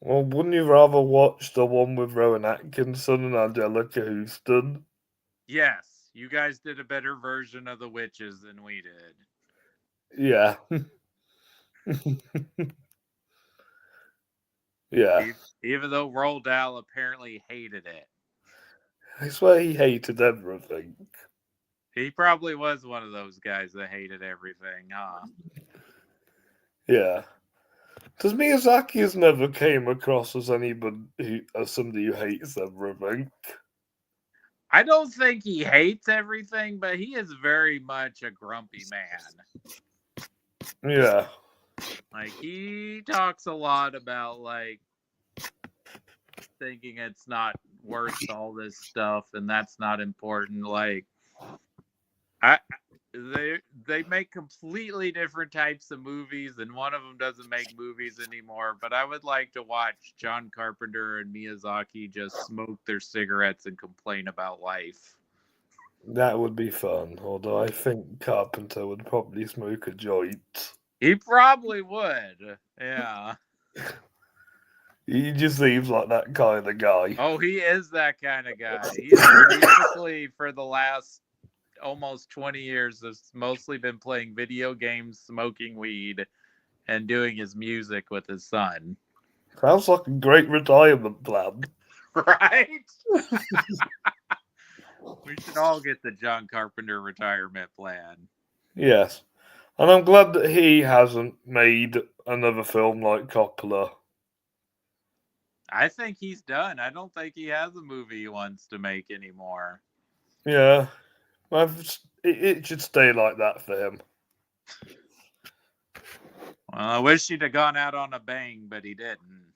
Well, wouldn't you rather watch the one with Rowan Atkinson and Angelica Houston? Yes, you guys did a better version of The Witches than we did. Yeah. Yeah. Even though Roald Dahl apparently hated it. I swear he hated everything. He probably was one of those guys that hated everything, huh? Yeah. Because Miyazaki has never came across as as somebody who hates everything. I don't think he hates everything, but he is very much a grumpy man. Yeah. Like, he talks a lot about, like, thinking it's not worth all this stuff and that's not important. Like, they make completely different types of movies, and one of them doesn't make movies anymore. But I would like to watch John Carpenter and Miyazaki just smoke their cigarettes and complain about life. That would be fun, although I think Carpenter would probably smoke a joint. He probably would. Yeah. He just seems like that kind of guy. Oh, he is that kind of guy. He's basically, for the last almost 20 years, has mostly been playing video games, smoking weed, and doing his music with his son. Sounds like a great retirement plan. Right? We should all get the John Carpenter retirement plan. Yes. And I'm glad that he hasn't made another film like Coppola. I think he's done. I don't think he has a movie he wants to make anymore. Yeah. It should stay like that for him. Well, I wish he'd have gone out on a bang, but he didn't.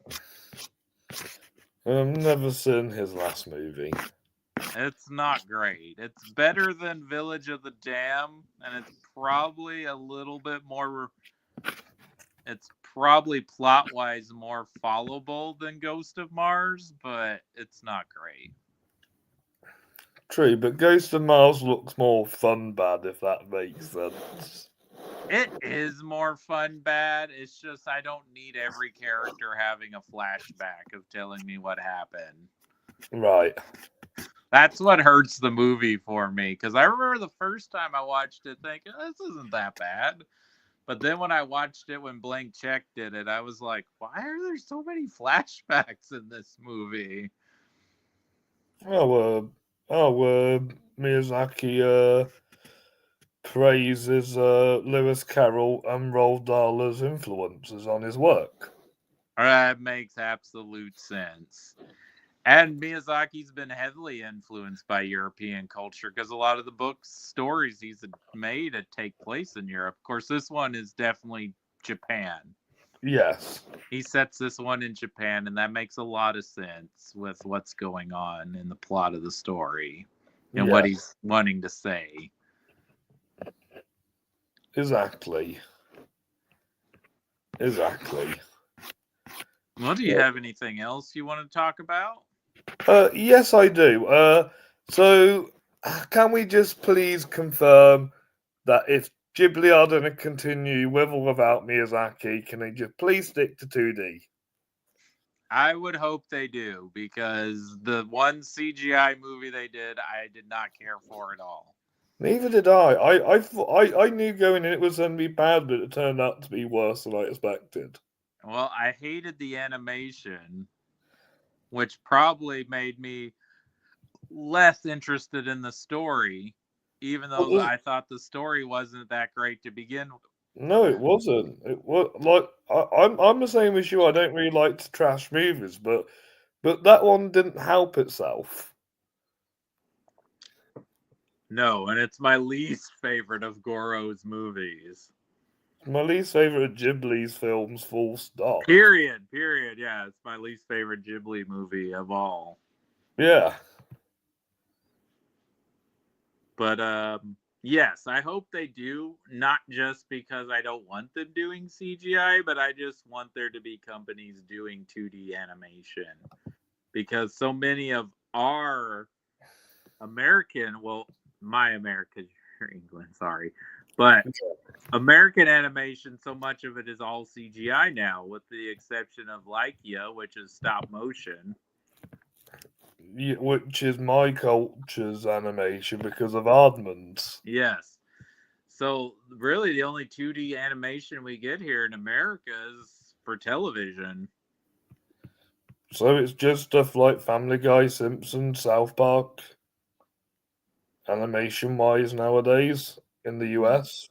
I've never seen his last movie. It's not great. It's better than Village of the Dam, and it's probably a little bit more. It's probably plot-wise more followable than Ghost of Mars, but it's not great. True, but Ghost of Mars looks more fun bad, if that makes sense. It is more fun bad. It's just I don't need every character having a flashback of telling me what happened. Right. That's what hurts the movie for me. Because I remember the first time I watched it thinking, this isn't that bad. But then when I watched it when Blank Check did it, I was like, why are there so many flashbacks in this movie? Miyazaki praises Lewis Carroll and Roald Dahl's influences on his work. That makes absolute sense. And Miyazaki's been heavily influenced by European culture because a lot of the books, stories he's made take place in Europe. Of course, this one is definitely Japan. Yes. He sets this one in Japan, and that makes a lot of sense with what's going on in the plot of the story and what he's wanting to say. Exactly. Well, do you have anything else you want to talk about? Yes, I do. So, can we just please confirm that if Ghibli are going to continue with or without Miyazaki, can they just please stick to 2D? I would hope they do, because the one CGI movie they did, I did not care for at all. Neither did I. I knew going in it was going to be bad, but it turned out to be worse than I expected. Well, I hated the animation, which probably made me less interested in the story, even though I thought the story wasn't that great to begin with. No, it wasn't. It was like I'm the same as you. I don't really like to trash movies, but that one didn't help itself. No, and it's my least favorite of Goro's movies. My least favorite of Ghibli's films, full stop. Period. Yeah, it's my least favorite Ghibli movie of all. Yeah. But yes, I hope they do, not just because I don't want them doing CGI, but I just want there to be companies doing 2D animation. Because so many of our American, well, my America, you're England, sorry, but American animation, so much of it is all CGI now, with the exception of Laika, which is stop motion. Yeah, which is my culture's animation because of Aardman's. Yes. So really the only 2D animation we get here in America is for television. So it's just stuff like Family Guy, Simpsons, South Park, animation-wise nowadays in the US.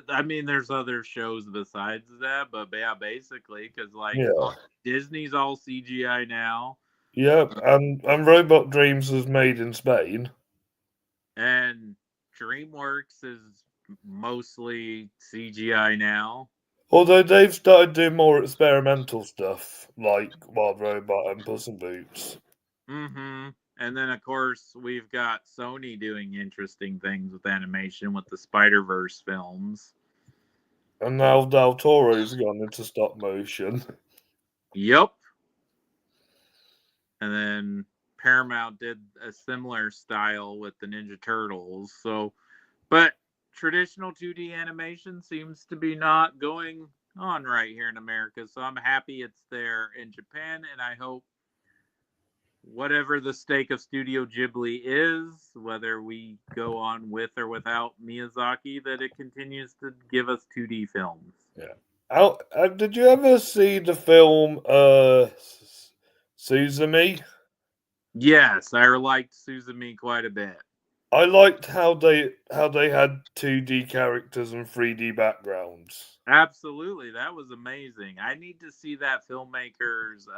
I mean, there's other shows besides that, but yeah, basically, because Yeah. Disney's all CGI now. Yep, and Robot Dreams was made in Spain. And DreamWorks is mostly CGI now. Although they've started doing more experimental stuff, like Wild Robot and Puss in Boots. Mm-hmm. And then, of course, we've got Sony doing interesting things with animation with the Spider-Verse films. And now Del Toro's gone into stop motion. Yep. And then Paramount did a similar style with the Ninja Turtles. So, but traditional 2D animation seems to be not going on right here in America. So I'm happy it's there in Japan, and I hope whatever the stake of Studio Ghibli is, whether we go on with or without Miyazaki, that it continues to give us 2D films. Yeah. Did you ever see the film Suzumi? Yes, I liked Suzumi quite a bit. I liked how they had 2D characters and 3D backgrounds. Absolutely, that was amazing. I need to see that filmmaker's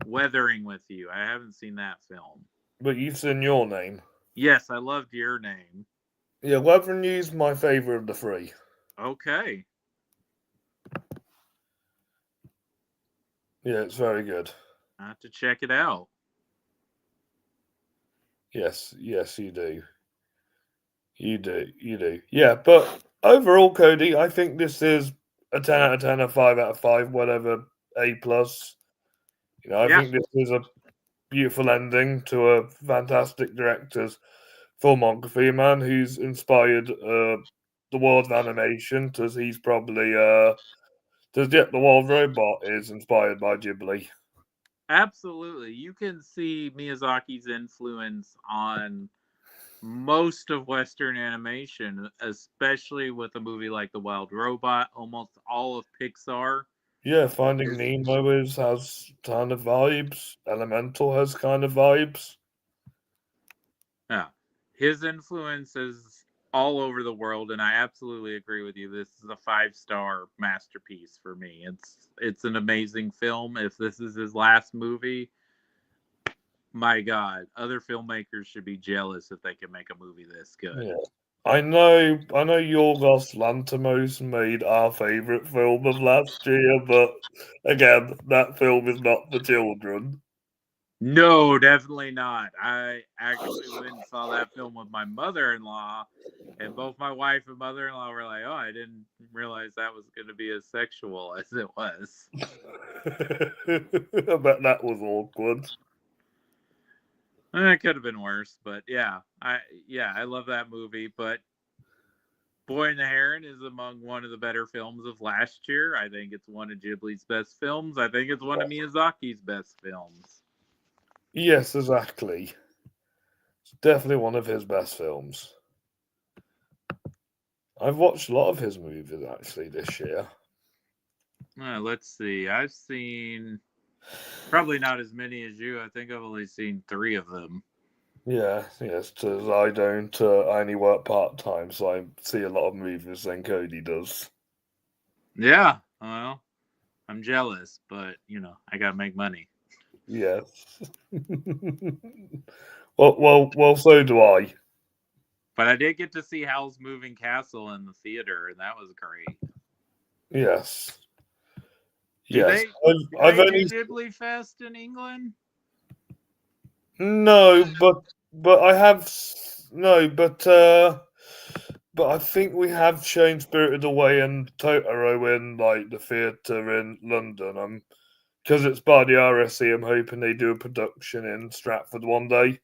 Weathering with You. I haven't seen that film. But you've seen Your Name. Yes, I loved Your Name. Yeah, Weathering You's my favourite of the three. Okay. Yeah, it's very good. I have to check it out. Yes, you do. You do. Yeah, but overall, Cody, I think this is a 10 out of 10, a 5 out of 5, whatever, A+. I Yeah. think this is a beautiful ending to a fantastic director's filmography, a man who's inspired the world of animation, as he's probably the Wild Robot is inspired by Ghibli. Absolutely. You can see Miyazaki's influence on most of Western animation, especially with a movie like The Wild Robot. Almost all of Pixar. Yeah, Finding Nemo has kind of vibes. Elemental has kind of vibes. Yeah. His influence is all over the world, and I absolutely agree with you. This is a 5-star masterpiece for me. It's an amazing film. If this is his last movie, my God, other filmmakers should be jealous if they can make a movie this good. Yeah. I know Yorgos Lanthimos made our favourite film of last year, but again, that film is not for children. No, definitely not. I actually went and saw that film with my mother-in-law, and both my wife and mother-in-law were like, "Oh, I didn't realize that was going to be as sexual as it was." I bet that was awkward. It could have been worse, but yeah, I love that movie. But Boy and the Heron is among one of the better films of last year. I think it's one of Ghibli's best films. I think it's one of Miyazaki's best films. Yes, exactly. It's definitely one of his best films. I've watched a lot of his movies actually this year. Let's see. I've seen probably not as many as you. I think I've only seen 3 of them. Yeah, yes, because I don't. I only work part time, so I see a lot of movies than Cody does. Yeah, well, I'm jealous, but I gotta make money. Yes. well, so do I. But I did get to see Howl's Moving Castle in the theater, and that was great. Yes. Do Yes. they I've do only Ghibli Fest in England? no, but I have no, but I think we have shown Spirited Away and Totoro in like the theatre in London. Because it's by the RSC, I'm hoping they do a production in Stratford one day.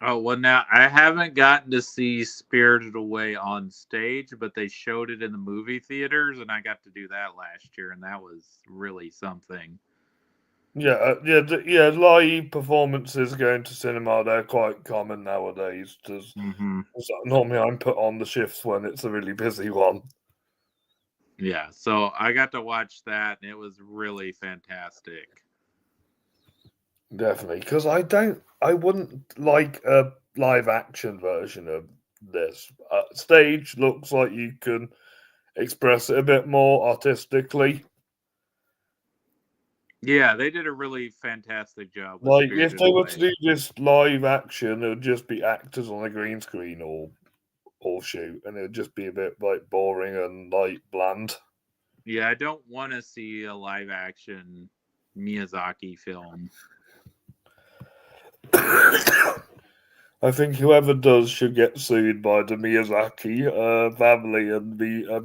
Oh, well, now I haven't gotten to see Spirited Away on stage, but they showed it in the movie theaters, and I got to do that last year, and that was really something. Yeah. Live performances going to cinema, they're quite common nowadays. Mm-hmm. Normally, I'm put on the shifts when it's a really busy one. Yeah, so I got to watch that, and it was really fantastic. Definitely, because I wouldn't like a live action version of this. Stage looks like you can express it a bit more artistically. Yeah, they did a really fantastic job with Like if Spirited they were to Away. do this live action, it would just be actors on a green screen or shoot, and it would just be a bit like boring and like bland. Yeah, I don't want to see a live action Miyazaki film. I think whoever does should get sued by the Miyazaki family and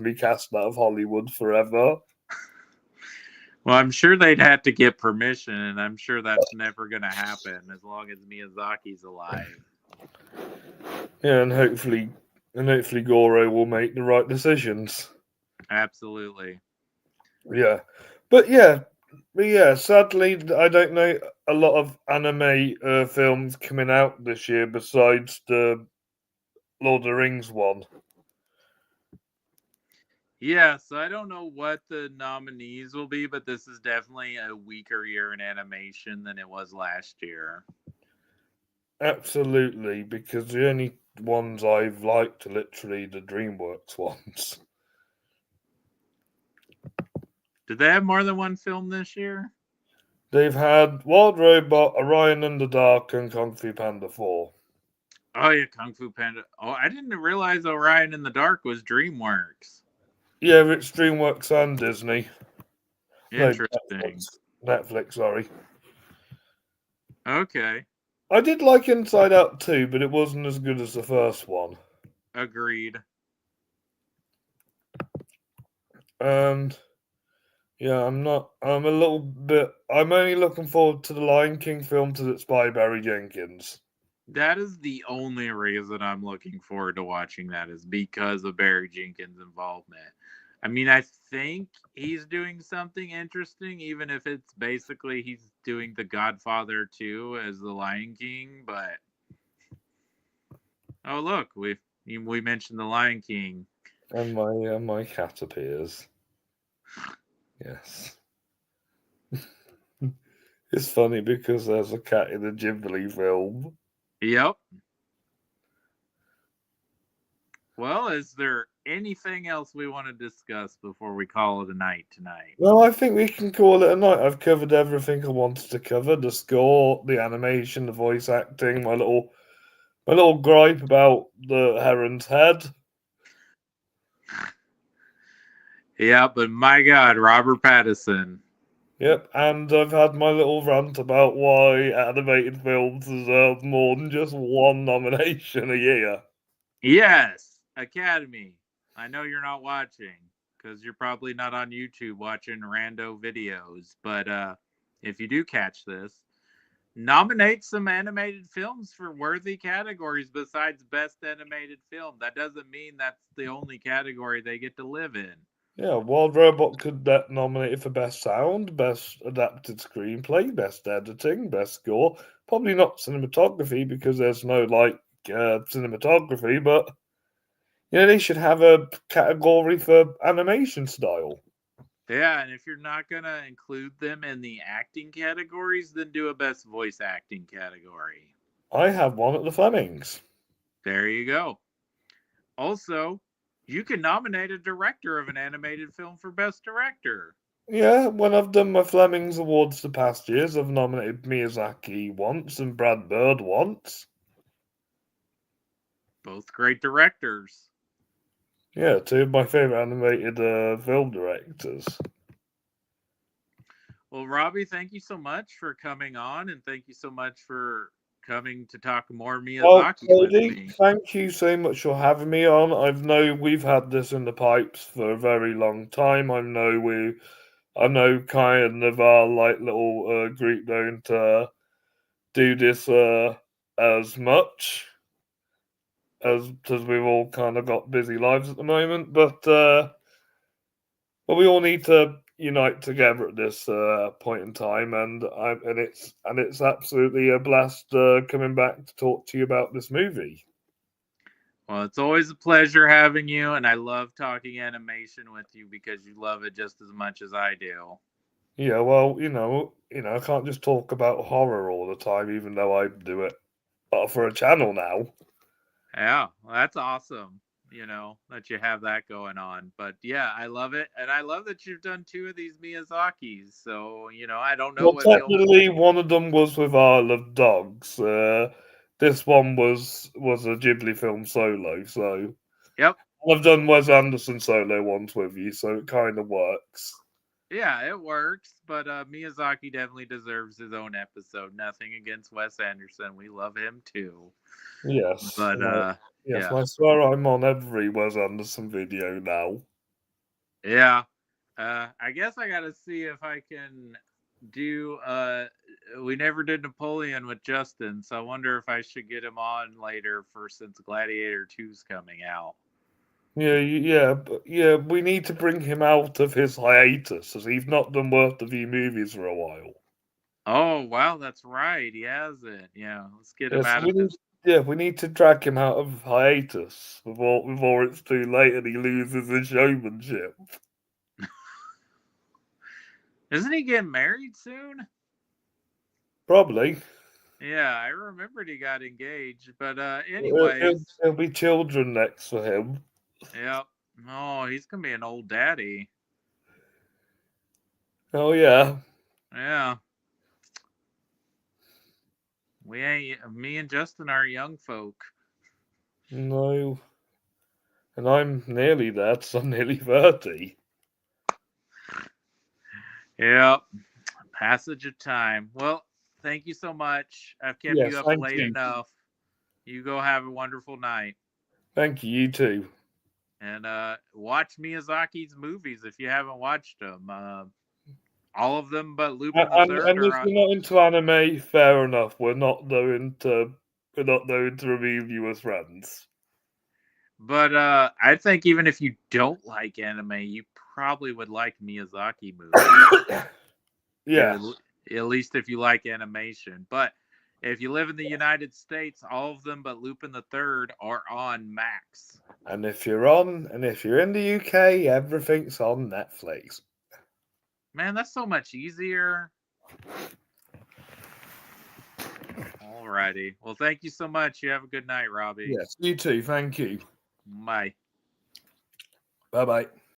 be cast out of Hollywood forever. Well, I'm sure they'd have to get permission, and I'm sure that's never going to happen as long as Miyazaki's alive. Yeah, and hopefully Goro will make the right decisions. Absolutely. Yeah, but sadly, I don't know a lot of anime films coming out this year besides the Lord of the Rings one. Yeah, so I don't know what the nominees will be, but this is definitely a weaker year in animation than it was last year. Absolutely, because the only ones I've liked are literally the DreamWorks ones. Did they have more than one film this year? They've had Wild Robot, Orion and the Dark, and Kung Fu Panda 4. Oh, yeah, Kung Fu Panda. Oh, I didn't realize Orion in the Dark was DreamWorks. Yeah, it's DreamWorks and Disney. Interesting. No, Netflix, sorry. Okay. I did like Inside Out 2, but it wasn't as good as the first one. Agreed. And yeah, I'm a little bit. I'm only looking forward to the Lion King film because it's by Barry Jenkins. That is the only reason I'm looking forward to watching that is because of Barry Jenkins' involvement. I mean, I think he's doing something interesting, even if it's basically he's doing The Godfather 2 as the Lion King. But oh, look, we mentioned the Lion King. And my cat appears. Yes. It's funny because there's a cat in a Ghibli film. Yep. Well, is there anything else we want to discuss before we call it a night tonight? No, I think we can call it a night. I've covered everything I wanted to cover: the score, the animation, the voice acting. My little gripe about the heron's head. Yeah, but my God, Robert Pattinson. Yep, and I've had my little rant about why animated films deserve more than just one nomination a year. Yes, Academy. I know you're not watching because you're probably not on YouTube watching rando videos, but if you do catch this, nominate some animated films for worthy categories besides best animated film. That doesn't mean that's the only category they get to live in. Yeah, Wild Robot could get nominated for Best Sound, Best Adapted Screenplay, Best Editing, Best Score. Probably not cinematography because there's no cinematography, but they should have a category for animation style. Yeah, and if you're not going to include them in the acting categories, then do a best voice acting category. I have one at the Flemings. There you go. Also, you can nominate a director of an animated film for best director. Yeah, when I've done my Flemings Awards the past years, I've nominated Miyazaki once and Brad Bird once. Both great directors. Yeah, two of my favourite animated film directors. Well, Robbie, thank you so much for coming on, and thank you so much for coming to talk more Miyazaki with me. Thank you so much for having me on. We've had this in the pipes for a very long time. I know kind of our little group don't do this as much as because we've all kind of got busy lives at the moment, but we all need to unite together at this point in time, and it's absolutely a blast coming back to talk to you about this movie. Well, it's always a pleasure having you, and I love talking animation with you because you love it just as much as I do. Yeah, well, I can't just talk about horror all the time, even though I do it for a channel now. Yeah, well, that's awesome. That you have that going on. But yeah, I love it. And I love that you've done two of these Miyazaki's. So, I don't know Well, what technically, one of them was with Isle of Dogs. This one was a Ghibli film solo. So, Yep. I've done Wes Anderson solo ones with you, so it kind of works. Yeah, it works. But Miyazaki definitely deserves his own episode. Nothing against Wes Anderson. We love him too. Yes. But yes, yeah. I swear I'm on every Wes Anderson video now. Yeah. I guess I gotta see if I can do we never did Napoleon with Justin, so I wonder if I should get him on later since Gladiator 2's coming out. Yeah, we need to bring him out of his hiatus, as he's not done worth a few movies for a while. Oh wow, that's right. He hasn't. Yeah, let's get him Yes, out of his. we need to drag him out of hiatus before it's too late and he loses his showmanship. Isn't he getting married soon? Probably. Yeah, I remembered he got engaged. But anyways. There'll be children next for him. Yep. Oh, he's gonna be an old daddy. Oh yeah. Yeah. Me and Justin are young folk. No. And I'm nearly there, so I'm nearly 30. Yep. Passage of time. Well, thank you so much. I've kept you up late enough. You go have a wonderful night. Thank you, you too. And watch Miyazaki's movies if you haven't watched them. All of them but Lupin the Third And if are you're not into anime, fair enough. We're not going to review you as friends. But I think even if you don't like anime, you probably would like Miyazaki movies. Yeah. At least if you like animation. But if you live in the United States, all of them but Lupin the Third are on Max. And if you're in the UK, everything's on Netflix. Man, that's so much easier. Alrighty. Well, thank you so much. You have a good night, Robbie. Yes, you too. Thank you. Bye. Bye-bye.